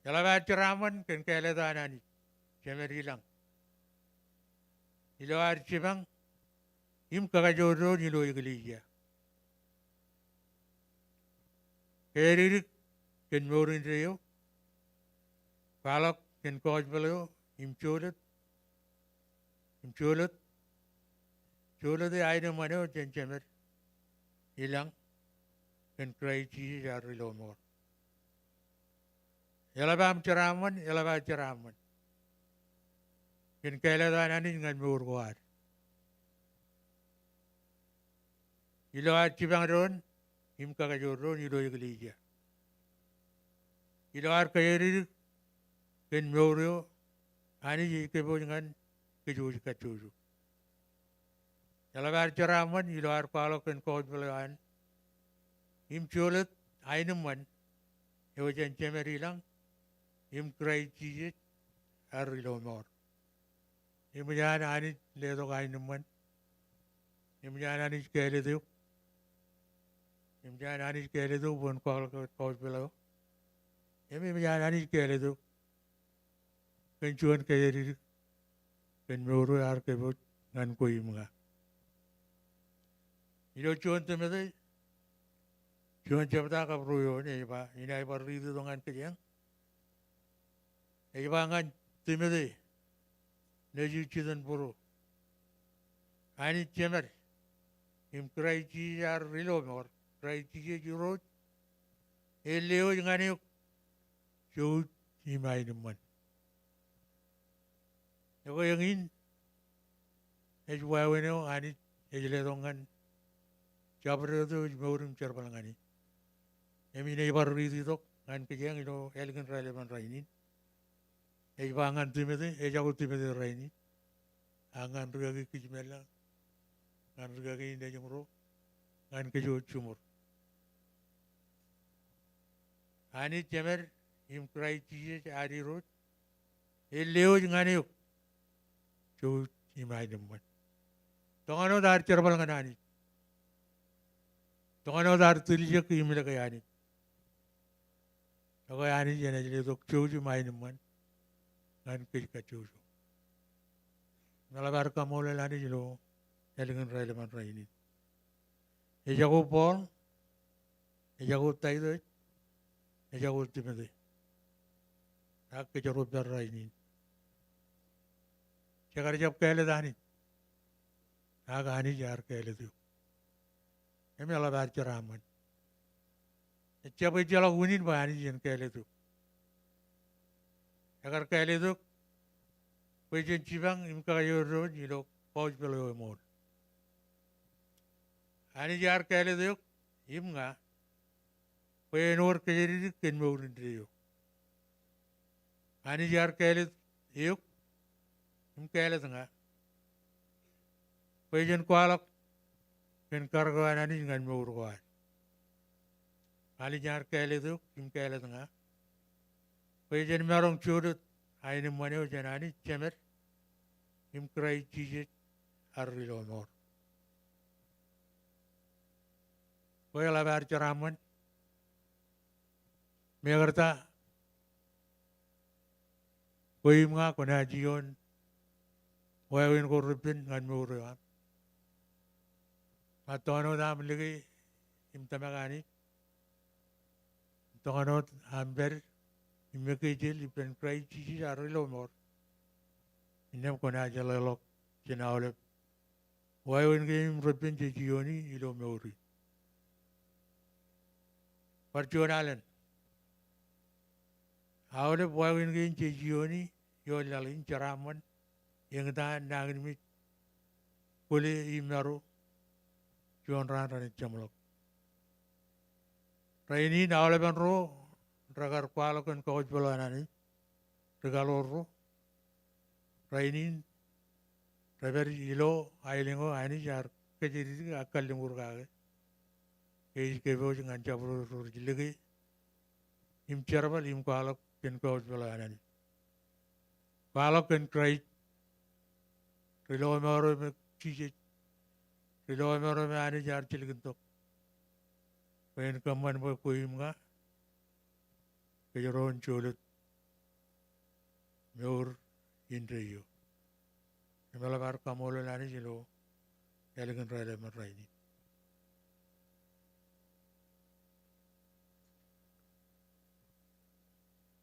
Kalau baca raman kan kaya tu anani. Cemer hilang. Ilo archibang im kagajoro ilo iglesia. Keririk kan meurin reo. Palak kan Kwoj beliau im cholet. Cholet ainu maneo jen cemer hilang kan krai ci jar ilo mor. Elabam ceraman. Kan kaya tu anani ngan meur kuat. Ilo archibang ron im kagajoro ilo iglesia. Ilo ar keririk kan meureo ani kebo dengan kejuju kacuju. Kalau ceraman ilo ar palok kan Kwoj belian im cholet ainu man ewa jen cemer hilang im krai cijet ar ilo mor. Im jangan ani ledok ainu man. Im jangan ani kele tu. Im jangan ani kele tu pun Kwoj beliau. Im jangan ani kele tu. Kencuan kaya diri. Ken meuru ar kebot ngan koi mga. Ilo cuan temete. Cuan cepta kapruyo ni iba. Ina iba ridu dongan kejang. Iba ngan temete. Neju cidan puru. Ani cemer. Im krai ci ar rilo mor. Krai ci jurot. Eleo ngan yuk. Cuut imai neman. Ako yang in, wawineo ani ledongan cabre tu meurim cerpal ngani. Emine ibar riti tok ngan kejang ilo elgan relevan rainin. Ibangan timete, jago timete raini. Angan rugagi kijmela, ngan rugagi inde jumro, ngan kejo cumur. Ani cemer im krai ciye ari rot. Eleo ngani yuk. Chu imay naman. Tungano dar cerbal nganani. Tungano dar tulijak imila kayani. Kayani jana jadi dok chu imay naman. Ngan kika chu. Nalabar kamole lani jilo. Yalingan relevan raini. Ejago Paul. Ejago Taido. Ejago Timothy. Ak kejarut dar raini. Cakar jab kele dani. Aga ani jar kele tu. Emi ala bar ceraman. Cakap jala unin ba ani jen kele tu. Cakar kele tu. Kujen cibang imka yoro jilo Kwoj belo emor. Ani jar kele tu imga. Kujenor kejeri ken maurin trio. Ani jar kele yuk. Kele tengah. Kujen kualak ken kargoan ani dengan murgoan. Ali jar kele tu kele tengah. Kujen merong curut aini maneo janani cemer krai cijet arilo mor. Kue labar ceraman. Megerta. Kue mga konajion. Wawin ko rupin ngan muro. Matono dam lagi imtamagani. Tono amber imekijil ipen krai cici arilo mor. Inem kona jalalok jenaolep. Wawin game rupin cijioni ilo mori. Perjualan. Awalnya wawin game cijioni yo lalin ceraman. Yang dah nangin mit boleh imaru jual ran jamlok. Raini nawale banro ragar kuala kan Kwoj belanani regaloro. Raini rabar ilo ailengo ani jar kejiri akal lengur kage. Kebo jangan jabro jilegi im cerbal im kuala kan Kwoj belanani. Kuala kan krai Rilo maro me cici, rilo maro me ani jar cilik Pen kaman bo kuim ga, kejaron culut, meur indriyo. Emalabar kamole lani jilo, yalingan rale marai ni.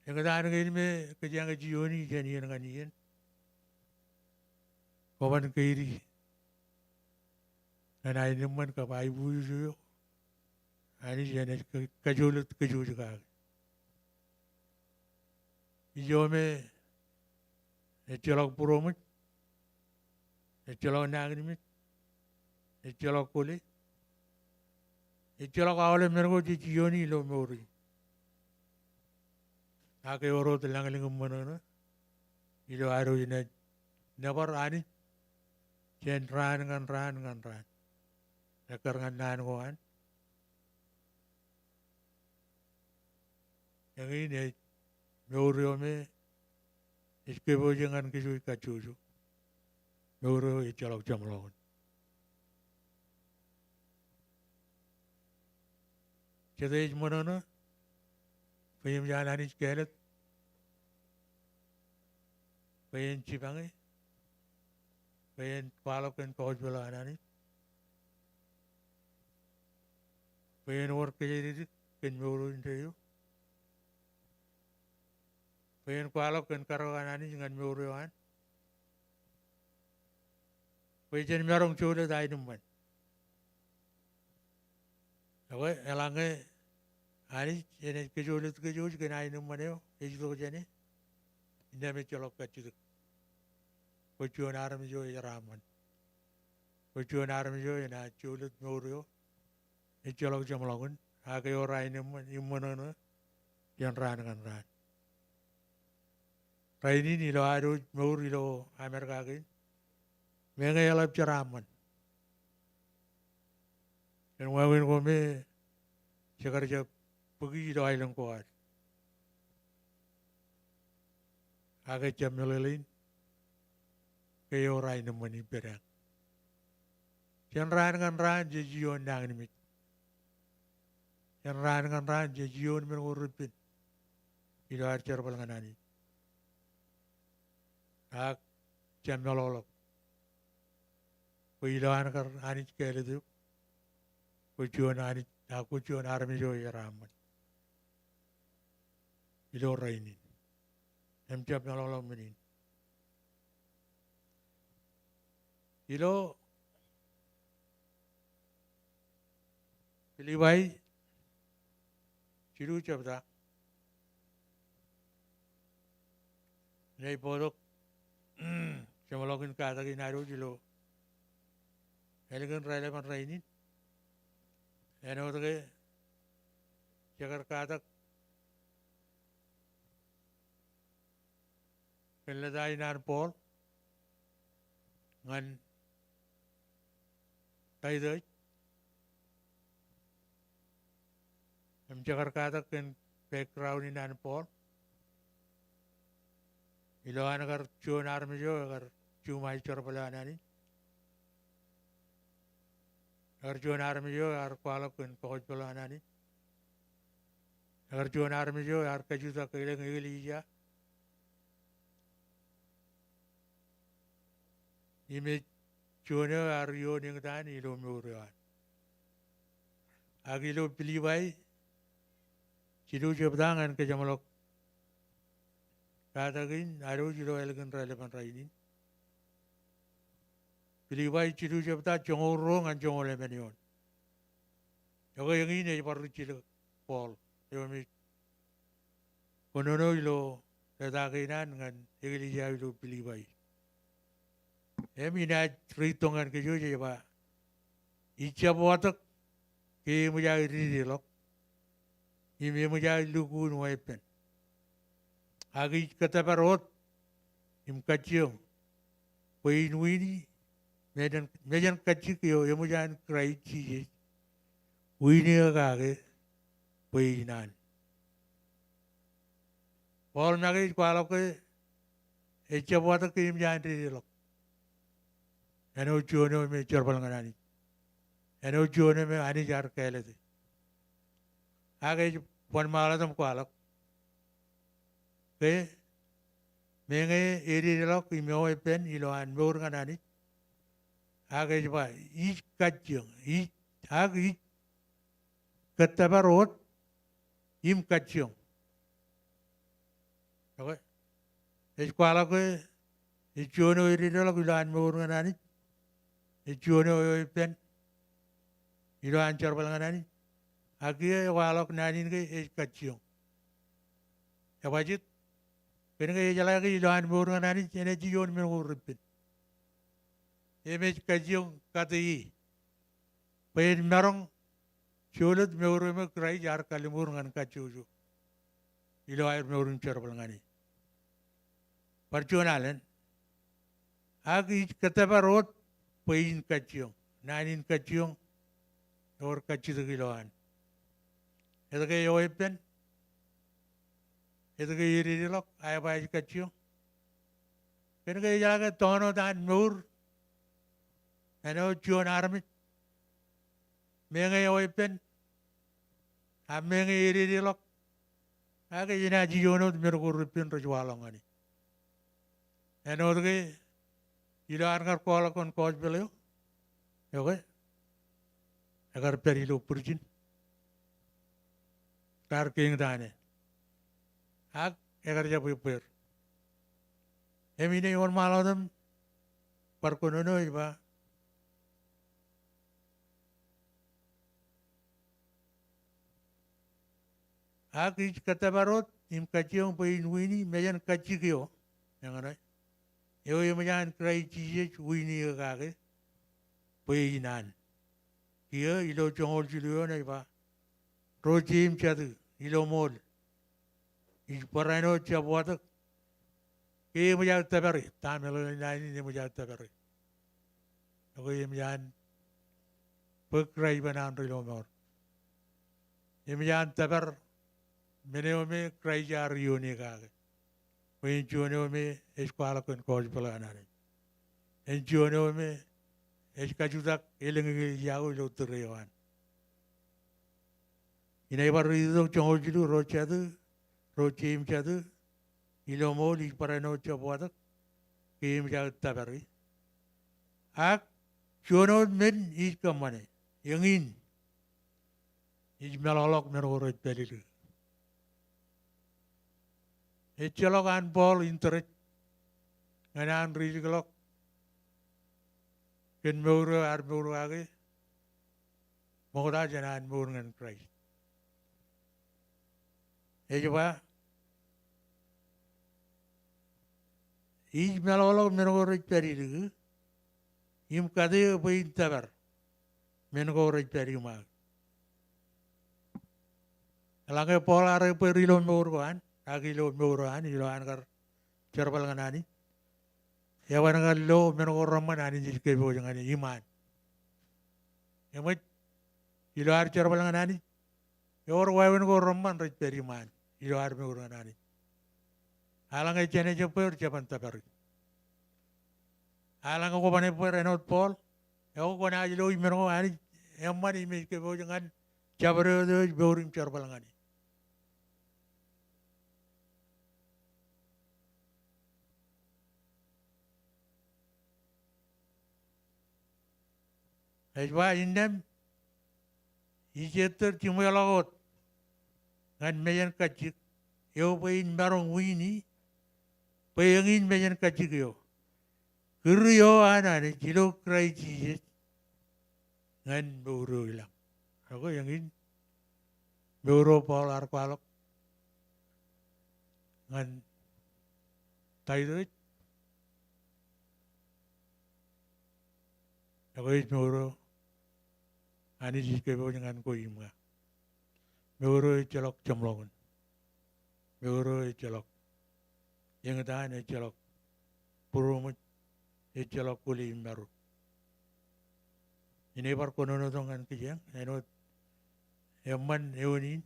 Yang ada anak ini me kejang kejioni janian ganian. Kawan kiri, anak ini man kapai buju, ani jenis kejulut keju juga. Ijo me, echelok puromut, echelok nagrimit, echelok kule, echelok awalnya mereka jijioni lo mori. Ake orang telang lingkum mana, ilo aru ini, never ani. Jen ran. Nakar ngan nan koan. Yang ini meuro me iskebo jangan kisui kacuju. Meuro icalok jamlon. Jadi mana na? Payam jalan ini skelet. Payam cipangai. Payah kuala kan Kwoj belanani. Payah work kejadi kan muru interview. Payah kuala kan karwanani dengan muru an. Payah jen merong cule dai numban. Oke, elangnya ani jen kejulit kan ai numban yo. Ejito jene. Indah mecolok kacuduk. Kujuan army jo raman. Kujuan army jo na culut moro. Icalok jamlagun. Ake orang ini immono yang ran. Raini ni lo aru moro lo Amerika ke. Menga yalap ceraman. Dan wawin kome cakar jap pergi do ailang kuat. Ake jam melelin. kayo rai naman ni perang. Yan kan ran jejion nang ni mit. Yan kan ran jejion menurupin. Ilo archer balanganani. Ak jam nololok. Ko ilo kan anit kele tu. Ko juon anit aku juon armi jo yaraman. Ilo rai ni. Em jam nololok menin. Ilo Pilibai ciru cabda. Nei podok camalokin kata kinaru jilo. Elegan relevan rainin. Eno toke jagar kata keledai nar pol ngan taidoi. Jakarta kan background ini an pol. Ilo agar cuan army jo agar cuma icor pelana ni. Agar cuan army jo agar kuala kan Kwoj pelana ni. Agar cuan army jo agar kajuta kailang ilija. Ime cuan agar yo ningtan ilo murian. Agilo Pilibai ciru jabdangan ke jamalok katakin aru ciru elegan relevan rainin Pilibai ciru jabda jongoro ngan jongole menion yoga yang ini baru ciru pol yomi konono ilo tatakinan ngan iglesia ilo Pilibai emi na ritongan ke jo jaba ichabotak ke muja ridilok Ime mujai lugu nuaipen. Agi kata parot im kacium. Poi nuini medan kacik yo yang mujan krai cije. Uini agage poi nan. Pol nagi kualo ke echa buat ke im jan tri lok. Eno juno me chorbal nganani. Eno juno me ani jar kele de. Agak pon malam tu kualak, ke mengai eri delok imau pen iloan beurang ani, agak japa ich kacang, ich kata barot im kacang, okay, ich kualak ke ich jono eri delok iloan beurang ani, ich jono pen iloan corbal ani. Akhirnya walok nanin ke kacang. Ya wajib. Kena ke jalan ke jalan burung nanin cina jion menurupin. Emej kacang kata i. Pen marong Sulit meurumi kerai jar kali murungan kacuju. Ilo air meurun cerbalangani. Perjuangan. Agi ketapa rot pain kaciong, nanin kaciong, or kacu kiloan. Itu ke yoipen, itu ke iri lok, ayah bayi kaciong. Kena ke jaga tono dan mur, eno cuan armit. Menga yoipen, menga iri lok. Agi jina jijono merkurupin rojualangani. Eno ke ilo arngar kola kon Kwoj beleu, oke? Agar perilo purjin, tar king dane. Ag agar jabu per. Emine on maladam perkonono iba. Ag ich kata barot im kaciong pain wini mejan kacikio, yang ana. Yo majan krai cije wini agake painan. Kia ilo chongol chilio na iba. Rojim chadu ilo mol. Ich parano chabuatak. Kia majan tabari. Tamil nani ni majan tabari. Ako yung majan pagkrai banan rilo mor. Yung majan tabar meneo me krai jar yoni kage. When you know me, it's quite a Kwoj Palanari. En jono me kajudak eleng yago lo terewan. Inai baru itu chongo jidu rochadu rochim chadu ilomo li parano chabuadak kim jadu tabari. Ak jono men is kamane yangin is melalok merorot belilu. Echalok an ball interest nganan rijigalok ken muro ar muro age moda janan murngan Christ. Ejawa is melalok merorot belilu im kade bain tabar merorot belilu mag. Alange pola are perilo murgan agilo murgan iloan kar cerbal nganani. Yawan ngallo meroromman ani jiske bo jangani iman. Yamat iloar cerbal nganani. Yor wawen go romman rich per iman. Iloar murganani. Alange chene jepur japan tabar. Alange ko bane per enot pol. Yo ko na jilo mergo ani yamman imiske bo jangan jabro do boring cerbal ngani. Ejwa indem ijeter timulagot ngan meyan kacik yo pain barong wini payangin meyan kacik yo keryo anane jilo krai jijet ngan buru ilang ako yangin buru polar palok ngan taydoit ako is buru ani jiske bo jangan ko imga meworo celok jamlongan meworo celok yang dan celok purumut celok kuli baru ini bar kono dongan kijang enot emman eonin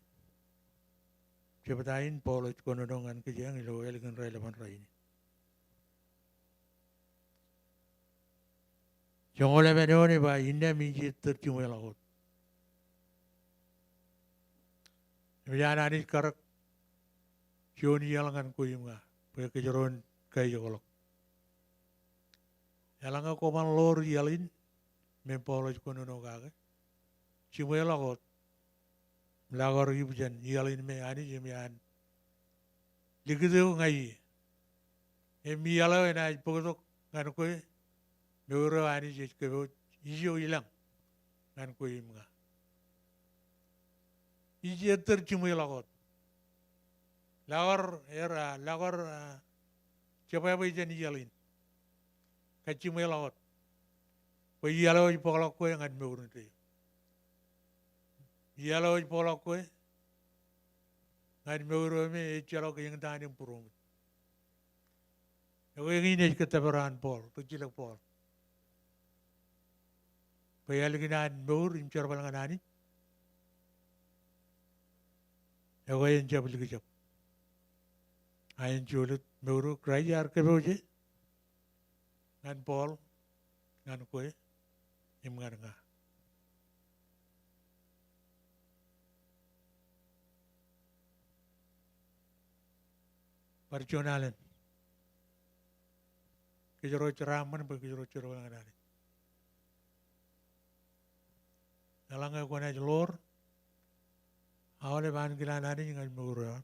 cepatain polos kono dongan kijang ilo elgen relevan raini jongole menoni ba inda miji tercumelagot. Mijana ni karak sioni yalangan kuyunga punya kejeron kai jolok. Yalanga koman lor yalin mempolos kono nogaga. Cumelagot melagor ibujan yalin me ani jemian. Ligitu ngai. Emi yalo ena pokotok ngan koy mewuro ani jiske bo ijo ilang ngan kuyunga. Iji tercumui lagot, lagor siapa yang ijan ijalin, kacumui lagot, kau ijalo ipolak kau yang admi urun tu, ijalo ipolak kau, admi urun me ijalo kau yang tanya purum, kau yang ini kita beran pol, kecil pol, kau yang lagi admi urun imcar balangan ani. Aku yang jawab lagi jawab. Ayen jualat mewuru kerja arke boje, ngan Paul, ngan kue, imngan nga. Perjuangan. Kejero ceraman, kejero ceraman ngan. Dalang aku na jalur. Awalnya bahan gila nani ngan mewuru.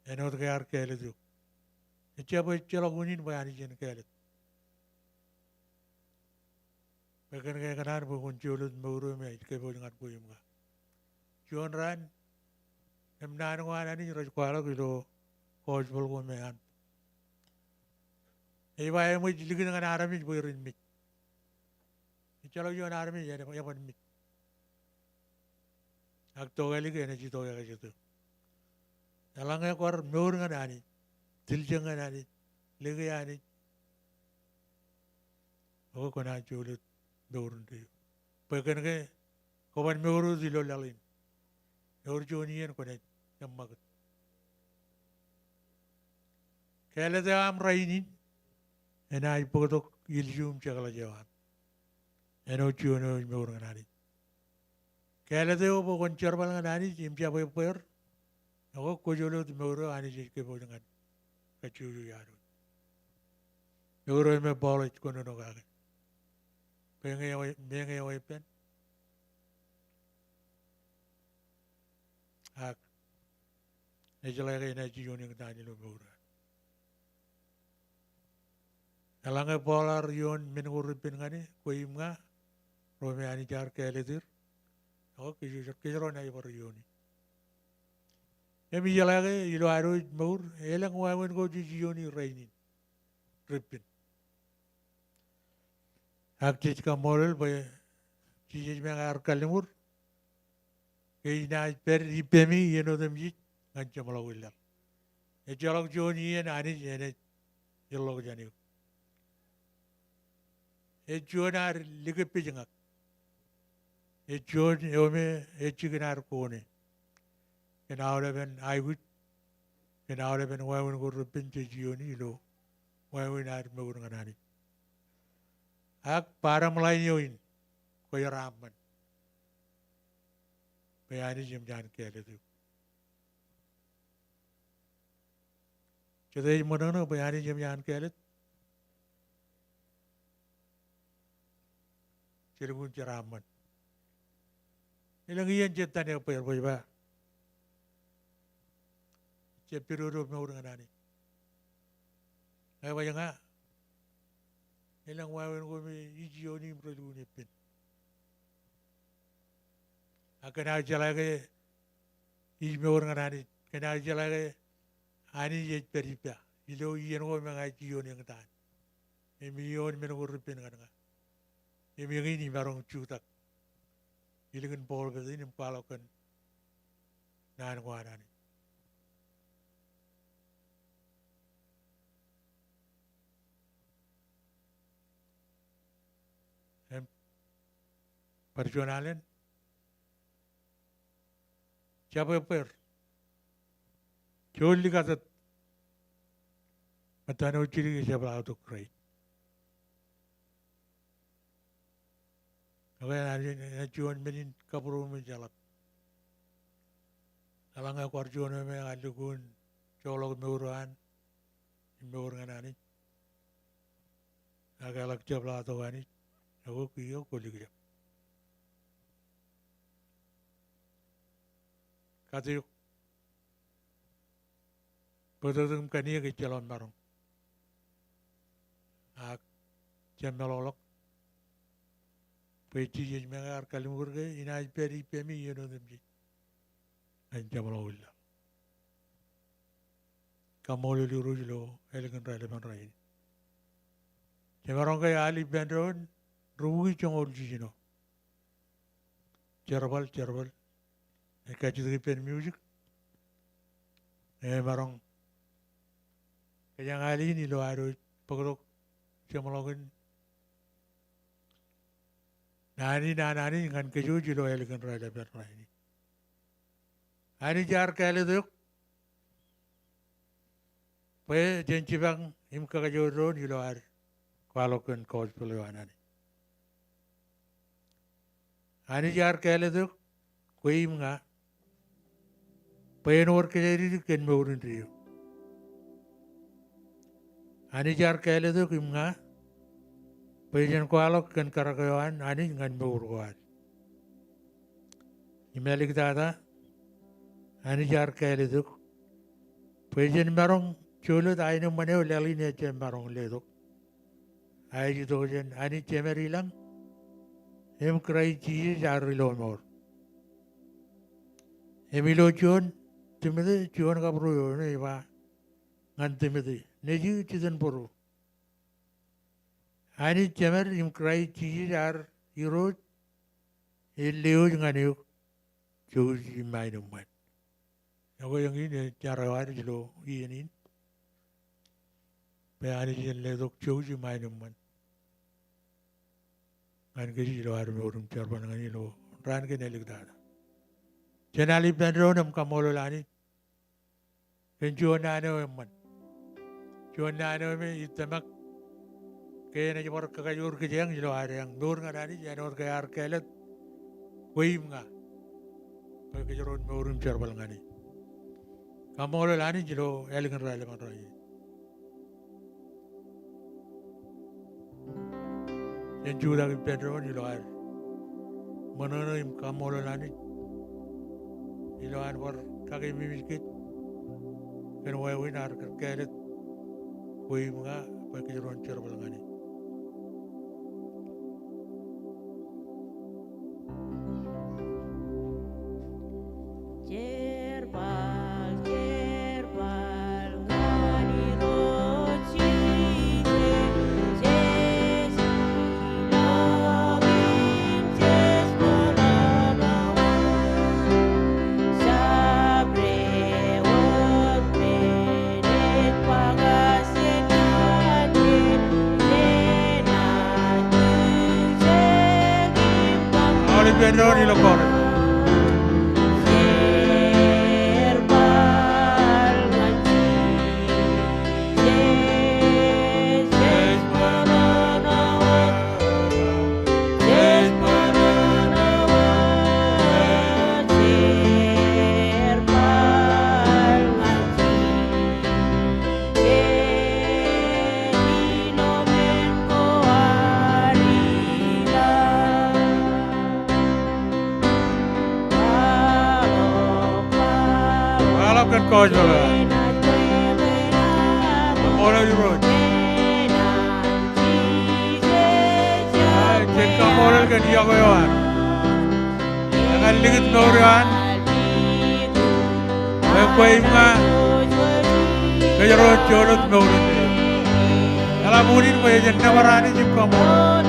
Enot kaya arkelet tu. Siapa celok unin bayani jen kelet. Bagian kaya kanar bukan jualan mewuru me kaya boleh ngat puyum ka. Jualan ran. Emnan wana ni raj kuala kilo Kwoj boleh me an. Iba yang mau jadi dengan arami boleh rinmit. Celok jualan arami jadi apa yang mit. Ak togali ke energi togali gitu. Dalang aku orang mewuru ngan ani, tiljang ngan ani, lagi ani. Aku kena jualan mewuru tu. Bagian ke kawan mewuru zilo lalin. Mewuru jonian kena jammak. Kalau dah am rainin, Ena ipotok iljum chakala jawab. Eno chuno imur nganani. Kaya deo po koncer bal nganani imja po per. Ako kojolo imuro ani jike po dengan kacuyu yaro. Imuro me bolo kono no kage. Menge oi pen. Ak. Nejalai na jioni ngani lo imuro. Alanga polar yon menurupin ngani koim nga rome ani jar keledir o kijero na ibar yoni emi jalage ilo aro mur elang wawen go yoni rainin ripin akti ka moral ba chije me ar kalimur ke na per ipemi yeno demji ngancha malawilla e jalog yoni en ani ene jalog jani Ejuanar ligapijangak. Ejuan yome echiganar kone. Kenawre ben aigut. Kenawre ben wawun go rupin jioni lo. Wawun ar mawunganani. Ak para mulai yoin koyaraman. Bayani jimjan kele tu. Jadi mana bayani jimjan kele. Cirebon ceraman. Ilang iyan cetan yang payar boy ba. Cepiruro me urang nani. Ay waya nga. Ilang wawen ko me ijioni mrelu ni pin. Akana jalage ijme urang nani. Kana jalage ani ye peripya. Ilo iyan ko me ngai jioni ngatan. Emiyon me ngurupin nga. Ini barang cutak. Ilingan bol ke ini palakan nan kuanani. Perjuangan siapa per? Joli kata matano ciri siapa auto krai. Kaya najuan menin kapuro menjalap. Alanga kwarjuan me alugun colok meuran meuran ani. Agalak jabla to ani. Aku kiyo kuligrem. Katiyo. Betul kania ke jalan barong. Ak jamelolok. Peci je mengar kalimur ke ina peri pemi yeno demji. Anjam lawilla. Kamolu lurujlo elegan relevan rain. Cemarong kaya ali bandron rugi chongol jino. Cerbal. Kaji pen music. Marong kaya ali ni lo aro pagro cemalongan. Nani ngan kejuji lo elegan rada berlain. Ani jar kale duk. Pe jenci bang im kagajoro ni lo ar kwalokan Kwoj pelewanani. Ani jar kale duk koi mga pe nor kejeri ken meurin rio. Ani jar kale duk imnga Pajan kualok kan karagawan ani ngan murwan. Imelik dada ani jar kaleduk. Pajan marong chulut ainu maneu lali ne cem marong leduk. Ai dojen ani cemerilang em krai chi jar rilomor. Emilo chun timede chun kapru yo ne ba ngan timede neju chidan poru. Ani cemer im krai chi jar irot leo ngani chuji mainu man. Ako yang ini cara war jelo ini. Pe ani jen ledok chuji mainu man. An kiri jelo war meurun carban ngani lo ran ke nelik dada. Jenali pendro nam kamolo lani. Penjuan ane man. Juan ane me itamak Kaya na jemar kakayur kejang jilo hari yang dur ngadani janor kaya arkelet kuim nga. Kaya kejeron meurum cerbal ngani. Kamu oleh lani jilo elingan rale marai. Yang juga kita pedro jilo hari. Mana im kamu oleh lani jilo hari war kaki mimikit. Kena wawin arkelet kuim nga. Kaya kejeron cerbal ngani. Pedro ni lo corre. Kwoj bala. Kamora di road. Cek kamora ke dia koyoan. Jangan ligit norian. Kue nga. Kaya road jolot norian. Kalau murid kue jenna warani jip kamora.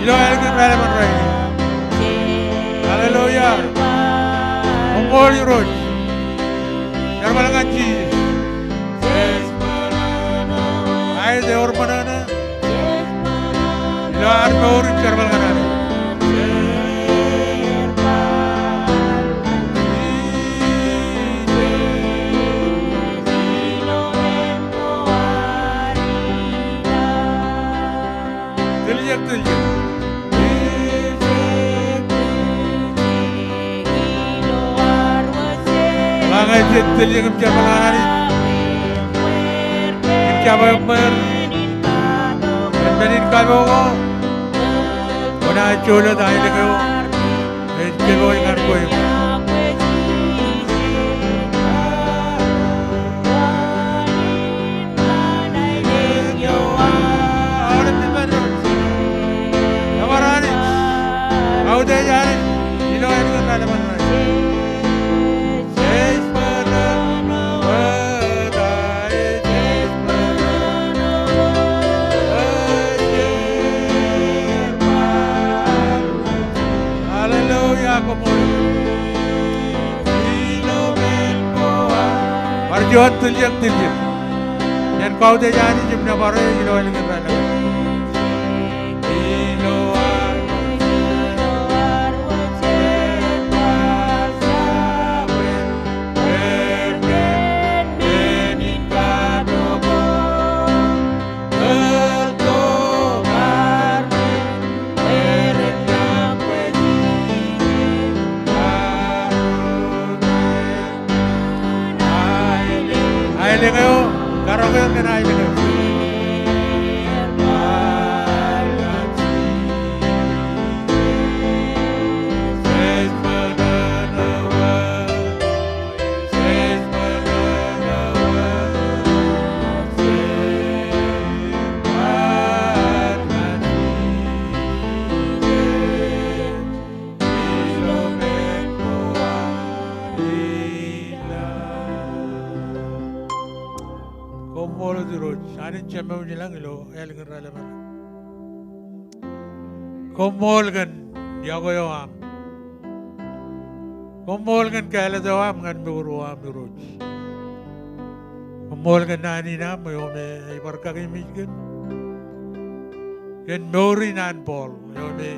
Ilo elkin rale manrai. Hallelujah. Kamora di road. Cerbal ngaji. Ay de or manana. Lar or cerbal ngana. Tiljak. Langai jetel yang cerbal ngani. Coba mer. Benin kalau mana coba dah ini kau. Coba ingat kau. Kamarani. Kau dah jadi. Ini orang yang ada mana. Marjuan tiljak. Dan kau dah jadi jumna baru ilo elingan rale. Lengayo, karang yang kena lengayo. Komolo di road, anin cemau nilang ilo, elingan rale mana. Komol kan, dia koyo am. Komol kan kaya do am kan buru am di road. Komol kan nani na, mayo me ibarka kay miskin. Kan mori nan pol, mayo me.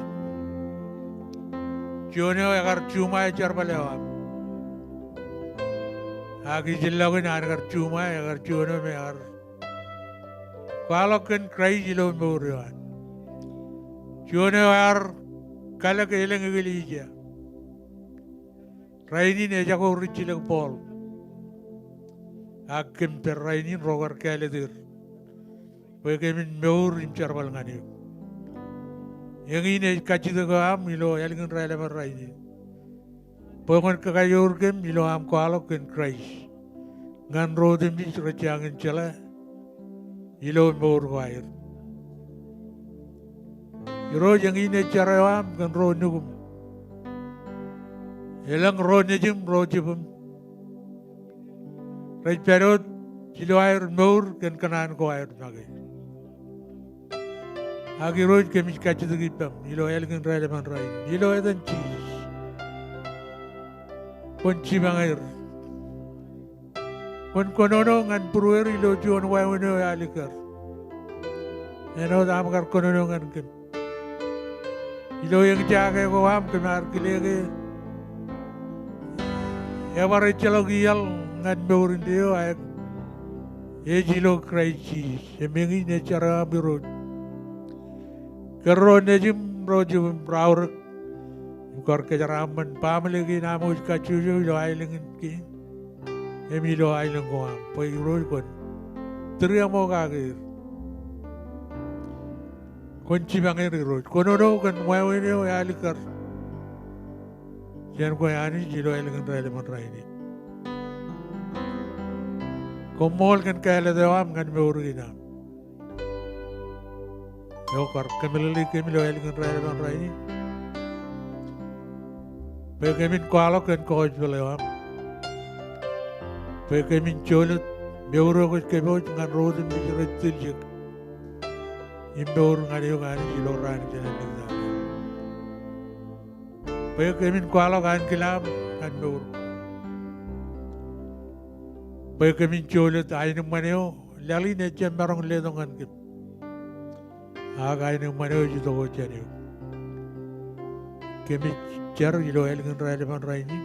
Jono agar cuma cerbal am. Agi jilla ko na agar cuma agar jono me agar Kuala ken Christ ilo muriwan. Jone war kala ke eleng gelija. Raini ne jago richilang Paul. Akem per raini rogar kale dir. Pekemin meur imcharbal ngani. Yang ini kaji tu am ilo eleng rela per raini. Pengon kakayor kem ilo am kuala ken Christ. Ngan rodem di rachangin chala. Ilo meur wair. Iro yang ini cara am kan ro nugum. Elang ro nejum ro jibum. Rai perot ilo air meur kan kanan ko air nage. Agi ro kemis kacu tu gipam. Ilo elgen rai leman rai. Ilo edan cheese. Kunci bangair. Kun konono ngan pruer ilo juon waweno alikar. Eno dam kar konono ngan kem. Ilo yang jaga ko am kemar kilege. Ya bare chalo giyal ngan meurin dio ay. E jilo kraichi. Semengi ne cara birut. Kero ne jim rojum raur. Kor ke jaraman pamlegi namu kacuju ilo ailengin ki. Emilo aileng ko am. Poi roj kon. Teriamo kagir. Kunci bangai roj. Kono kan wawene o alikar. Jan ko yani jilo elengan rele man raini. Komol kan kala dewam kan meurina. Yo kar kemilili kemilo elengan rele man raini. Pekemin kualo kan Kwoj belewam. Pekemin cholut meuro ko keboj ngan rodem di retil. Imbor ngari jilo ran jalan lingga. Paya kemin kuala kan kilam kan bor. Paya kemin cholet ainu maneo lali ne jembarong ledong kan kim. Aga ainu maneo jito ko janeo. Kemin jar jilo elgen rai leman rai ni.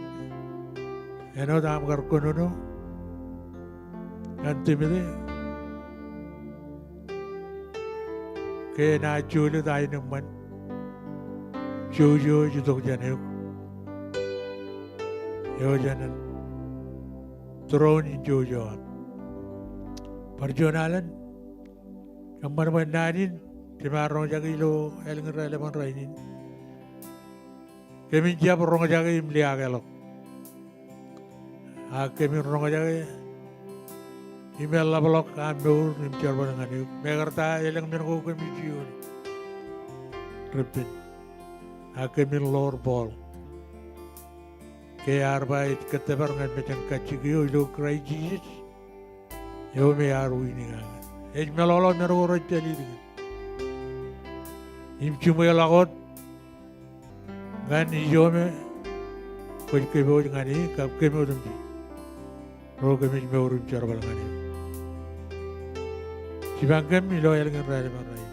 Eno dam kar konono. Kan timide. Ke na chulu dai nung man jojo judok janeu yo janan throne jojo parjonalan kamar man nanin timarong jagi lo eleng rele man rainin kemi jab rong jagi imlia galo a kemi rong jagi email la blok amur nim charban ngani megarta eleng men ko kemi jiu repeat akemi lor ball ke arbait ketebar ngan mecan kachigio ilo cry Jesus yo me aru ini ngan ej melolo mero ro teli ding im chume lagot ngan yo me ko ke bo ngani kap ke mo dum ro kemi me uru charbal ngani Sibangkem ilo elgen rale marai.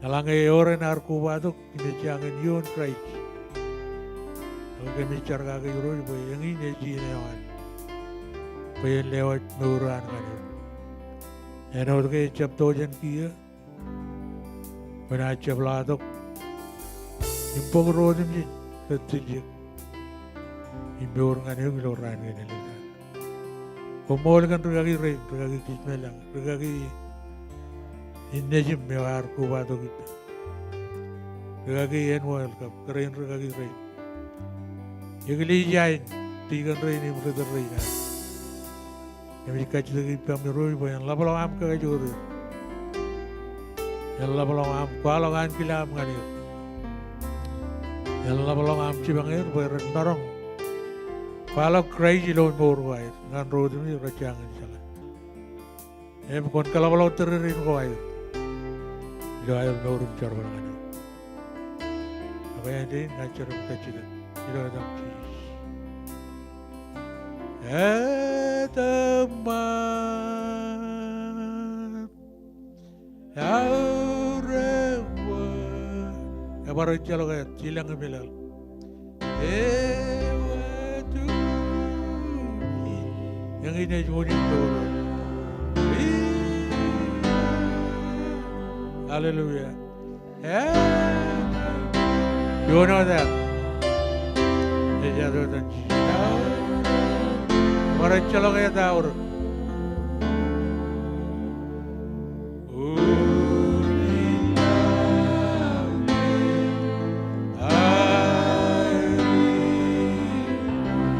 Alange oren arkubadok kinechangen yon Christ. Oke micar kage yuro ibo yang ini jinewan. Payen lewat nuran kane. Enor ke chap tojan kia. Bena chap ladok. Impong rodim jin ketijik. Imbor kane ilo ran kane. Komol kan regagi kismelang, regagi inejim mewar kubado kita. Regagi World Cup, keren regagi rain. Yagli jain, tigan rain ini mereka rain. Kami kaji lagi pamiroi boyan, labalo am kagajuri. Yang labalo am kualo kan kilam kanir. Yang labalo am cibangir boyan barong. Kalau crazy lo mor wair, ngan road ni rajangan salah. Kon kalau tererin wair, lo air mor carban kan. Apa yang ini ngajar kecil, lo ada teman, rewa, ya baru calo kayak cilang bilal. Yang ini jualin dulu. Hallelujah. Yeah. You know that. Orang celok ya tahu.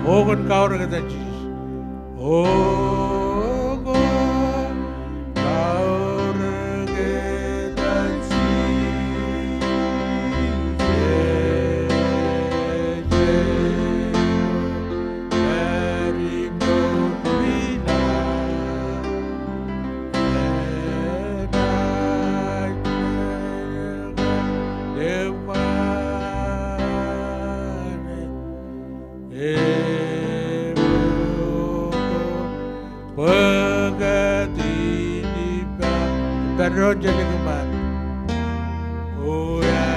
Oh, kan kau orang kata Jesus. Oh, kan kau orang kata Pedro jadi kemat. Oh ya,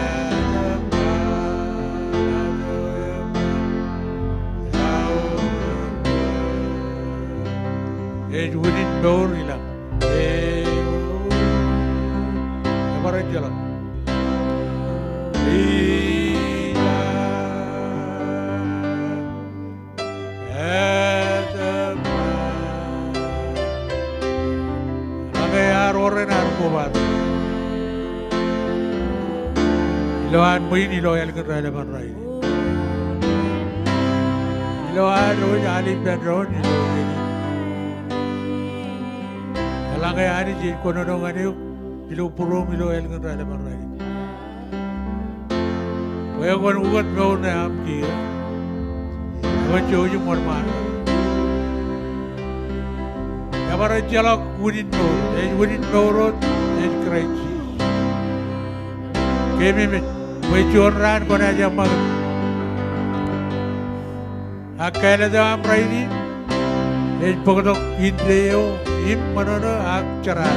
wudin bawur hilang. Apa aja lah. Iloan mo yun, iloyal ka rin naman rin. Iloan mo yun, alin na ron, iloyal. Alang kaya ani, Jane, kung ano nga niyo, ilupuro mo iloyal ka rin naman rin. Kaya kung ugat mo na amkir, kung siya yung morman. Kaya parang siya lang, wudin mo ron, and cry Jesus. Kaya may curran ko na dyan mag akala daw ang praini pagkatok hindi yung manono akcharan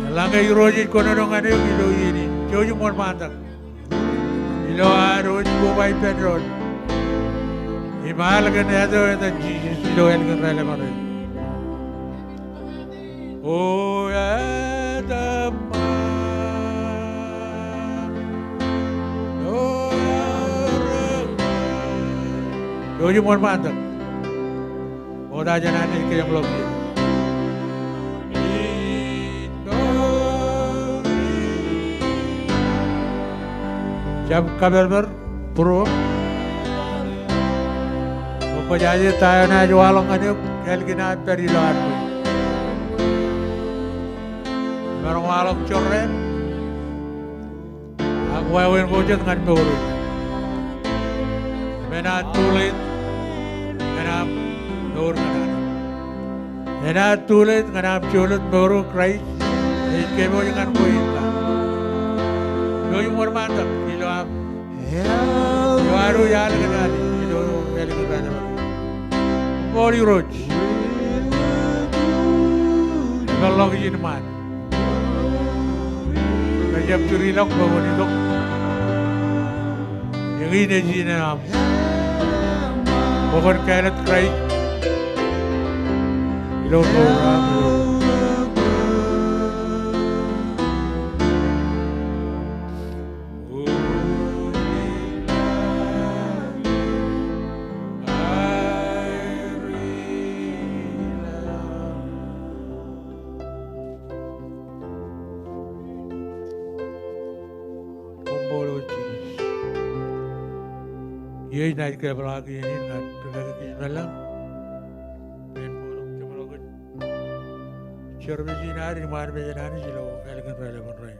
langay rojit ko na nung ano yung ilo yini yung mga mantak ilo aron ko by Pedro imahalaga na yato yung Jesus ilo el kan rala mo rin oh yatam Yung mo mantak. O da dyan natin kayong log yun. Jab kabar puro. O pajaji tayo na jualong kanyo. Kaya ginahan perilohan mo. Merong walong chorren. Ako wawin ko dyan kan puro. Mena tulit. Ganap nur ganap. Ena tulit ganap chulut baru Christ. Kemo jangan kointa. Yo yung mormanta kilo am. Yo aru yal ganali kilo yal ganali. Bori roch. Kalau gini man. Kajab turilok bawa ni dok. Yang ini jina am. Bukan kainat cry. Ilo ko ram. Ye naik ke belakang ini nggak terlalu kejalan. Main bolong cuma logan. Cermin sinari mar bejanani silo elegan relevan rai.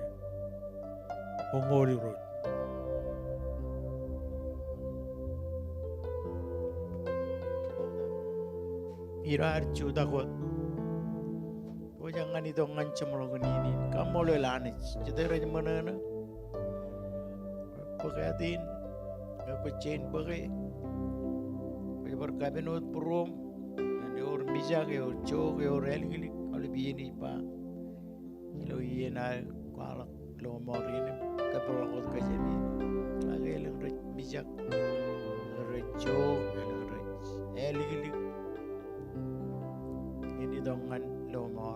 Pongoli road. Irar cuda kot. Kau jangan itu ngancam logan ini. Kamu lo lanis. Jadi raja mana na? Pakatin. Aku chain bagai, kau berkabin ut perum, dan orang bijak, orang cok, orang relik, kalau begini pak, kalau iya na, kalau lo mau ini, kapal laut kaji ni, lagi orang bijak, orang cok, orang relik, ini dongan lo mau,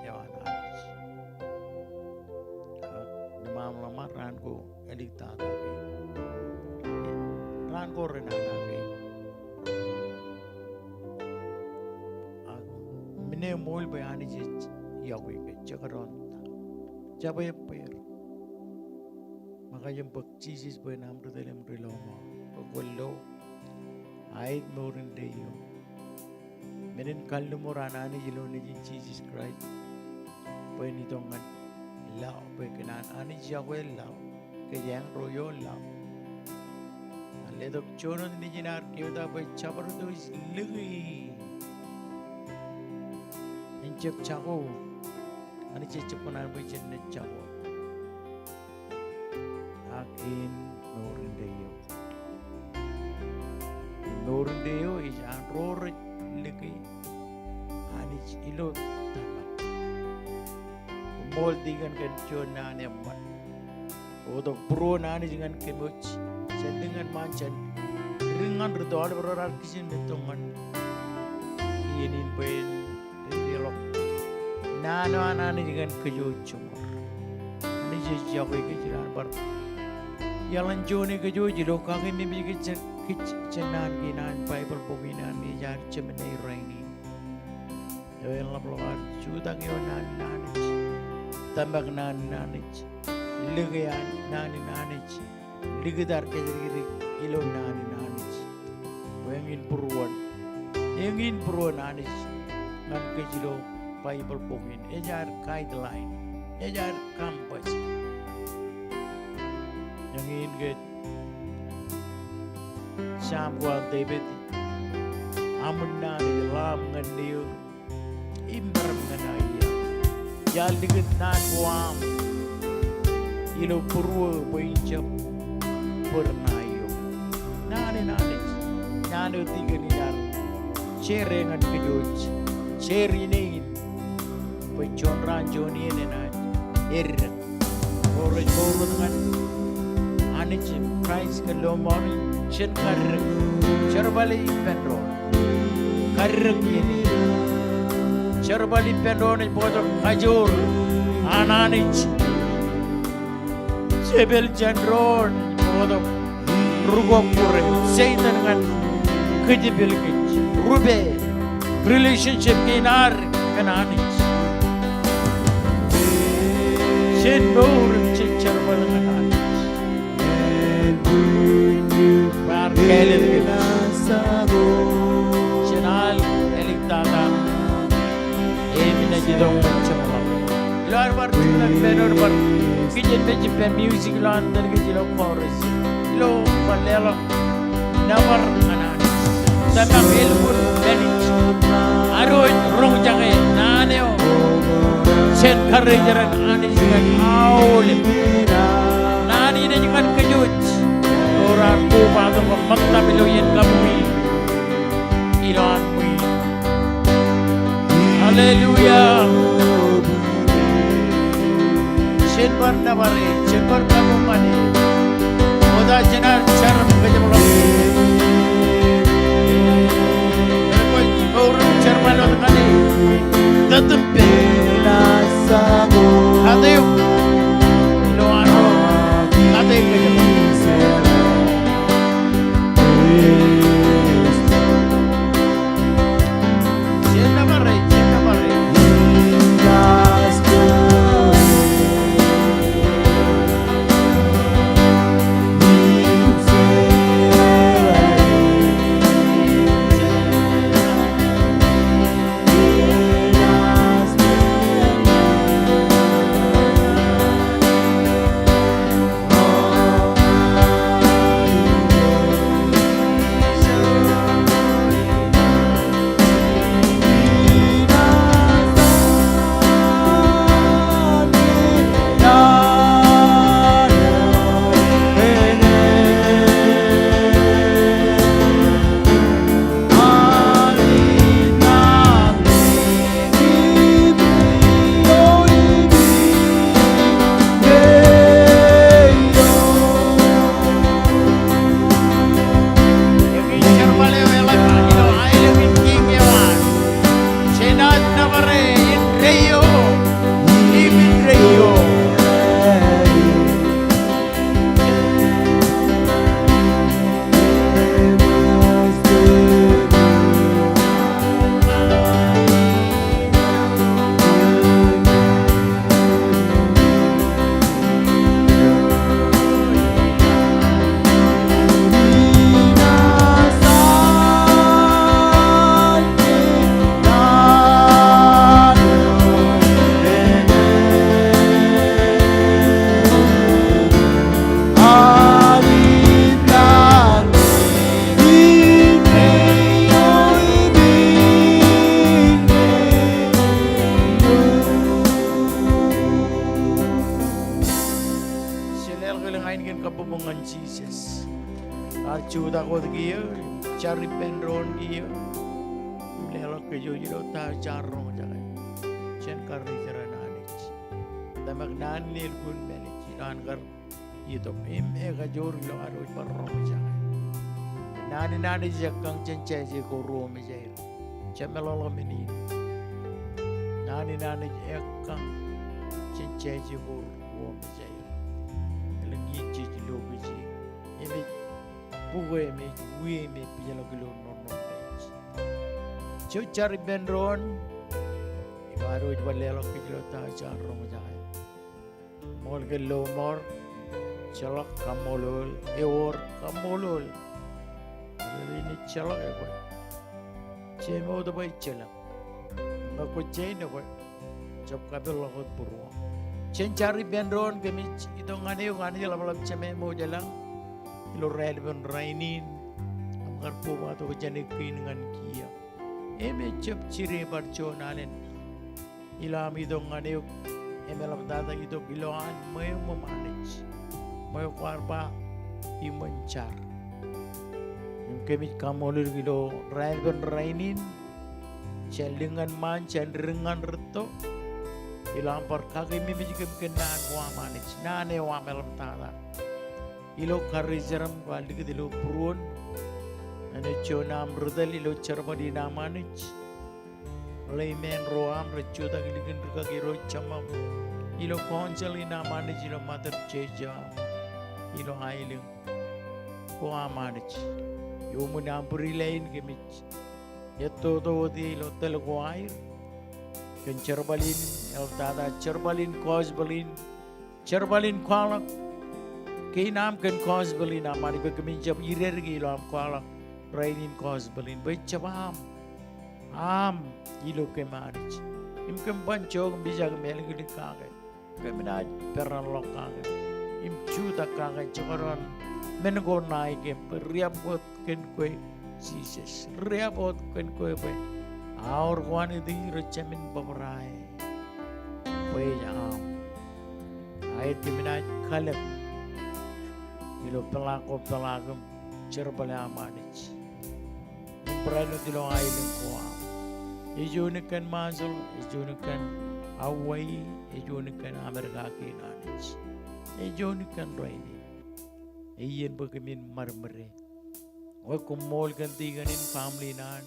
ya mana, lama ran ko elik tata ke. Ran ko rin ke. Mine moil bayani je yawi ke chakaron. Jabay per. Maka yung pagchisis boy nam to telem rilo mo. Pagwalo. Ait mo rin deyo. Menin kaldo mo ranani jilo ni Jesus Christ. Boy nitongan. Lao boy kanan ani jagwe lao. Kayang royo lao. Ale dok chono ni jinar kyoda boy chabar to is ligi. Inchep chago. Ani cecep konan boy jenne chago. Akin norindeyo. Norindeyo is an roar ligi. Ani ilo tamak. Mol digan kan chona ne mat. Odo pro nani dengan kemuch. Dengan mancan. Ringan ritual berorar kisin betongan. Inin pen dialog. Nano anani dengan kejucum. Ni jauh kejiran bar. Yalan joni kejuj lo kaki mimpi kejenan kinan Bible pokinan ni jar cemenai raini. Yang lapor juta kianan nanich. Tambak nanich. Ligayan nanich. Ligadar kejari ilo nanich. Yang purwan nanich. Ngan kejilo Bible pokin. Ejar guideline. Ejar compass. Yang get Samuel David amun nani lam ngandiyo imbar nganaya jal diget nan wam ilo purwa boinjap pernayo nani tiga niar chere ngan kejoj chere nein pechon ranjoni nenan orang ngan Anich Christ ke lomori chen karreg charbali pendro karreg ini charbali pendro ni bodo kajur ananich sebel jandron bodo rugopure seitan kan kejibil kich rube relationship kinar kananich chen bor chen charbal kananich Kelir kita Channel elik tata Emina jidong mencemlam Luar bar tulang benor bar Kijen mejipen music lan dan kijilo chorus Lo balelo Nawar anan Samang ilmun benich Aroy rong jange naneo Sen karrejaran anis dengan aulim Nani na jangan kejuj Orang kupa tu memakta biloyin kami Ilan mui Haleluya Senbar nabari Senbar kamu mani Oda jenar caram kejemulam Orang cermalot kani Tetap Hati Iloan Hati kejemulam ngan Jesus. Archu da ko giyo, chari penron giyo. Lelo ke yo yiro ta charro jaga. Chen karni jarananich. Damak nan nil kun melich. Dan kar itu ega jor lo aro parro jaga. Nani jakang chen cheje ko ro me jail. Chemelolo meni. Nani jakang chen cheje ko ro me jail. Lengi cheje lo biji. Emi buwe me pijalo kilo no. Cari benron, baru itu balelo kilo ta charro majai. Mol ke lomor, celak kamolol, eor kamolol. Ini celak ya boy. Cemo tu boy celak. Aku cene boy. Jab kabel lakot purwa. Cari benron kami itu ngani jalan ceme mau jalan. Ilo rel ben rainin. Amkar puma tu kejane kuin dengan kia. Eme cep ciri barco nalen ilam idong aneu emelam data itu biloan mayo memanage mayo kwarpa imancar yung kemit kamolur gilo railgun rainin celingan man cendengan reto ilam par kaki mimi juga kenan wa manage nane wa melam data ilo karizeram waldi gilo pruon ane chonam rudal ilo charmadi namanich laymen roam rechuta giligin ruka giro chamam ilo konjali namanich ilo mother cheja ilo ailing ko amanich yo munampuri lain gemich yetto to odi ilo telgo air ken charbalin el tada charbalin kwalak kay nam ken kozbalin amani begemin jab irer gilo am kwalak rainin kozbalin bechabam am ilo ke manich im kem bancho bijag melgili kage kemina perran lokage im chuta kage chakaron men go nai ke riabot ken koy Jesus riabot ken koy pe aur wani di rechamin babrai pe am ay timina khalep ilo pelagum cerbala manich Prano dilong ailing ko am. Ijunikan mazul, ijunikan away, ijunikan Amerika kinanich. Ijunikan raini. Iyan bagamin marmare. Wa kumol gantiganin family nan.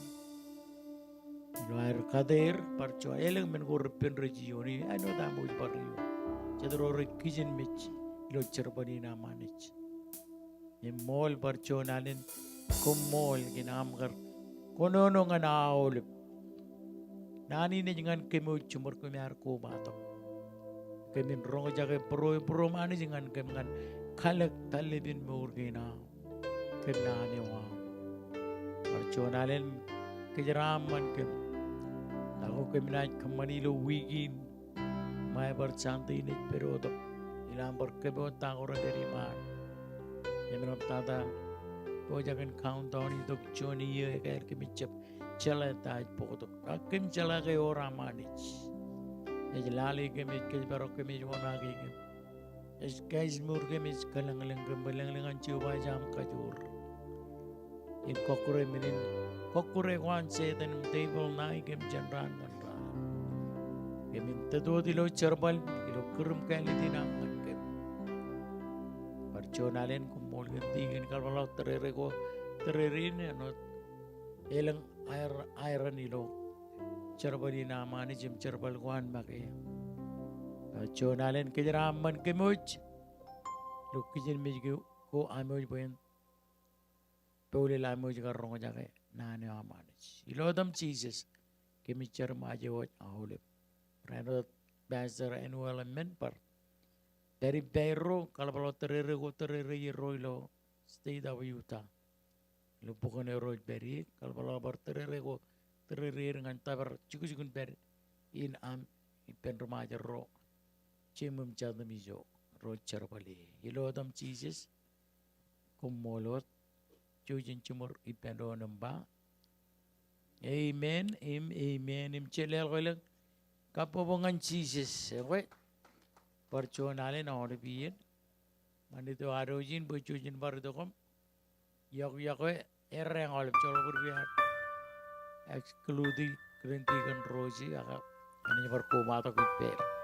Luar kader parcho elang men gorpen regioni. Ano damo parliyo. Chadro rekijin mich lo cerbani na manich. Mall parcho nanin kumol ginamgar. Kono nga naulip. Nani ni jangan kemu cumur kemiar ko batok. Kemin rongo jaga pro mani jangan kemen kalak talibin murgina. Kenani wa. Perconalen kejeraman kem. Ako keminaj kemanilo wigin. May bercanti ini pero to. Ilang berkebon tangora dari man. Yang menurut tata. Ko jangan countdown itu Johnny ye kayak kemicap chala taj pokoto akim chala ke ora manich e lali kemit ke baro kemit wona ke es guys mur kemit kalang lang ciuba jam kajur in kokure wan setan table nai kem janran ganra kemit tedo dilo cerbal ilo kurum kali dinam ke perconalen kumol gantingin kalau tererin ano elang air nilo cerbali nama ni jim cerbal kuan makai perconalen kejeraman kemuj lukijin mijgu ko amoy poin pole la amoy karong jaga nane amanich ilodam Jesus kemicer majewat ahulip rano bazar annual member dari Beiro kalau terere ilo state of Utah lo bukan road beri kalau terere dengan tabar cukup beri in am ipen remaja ro cemum jadam ijo road cerbali ilo dam Jesus kumolot cujin cumur ipen ro namba amen im celel golang kapobongan Jesus right perconalen na orbiyen Manito arojin bojojin baru dokom. Yak ereng oleh colok berbiar. Excluding kerintikan roji agak ini berkoma atau kiper.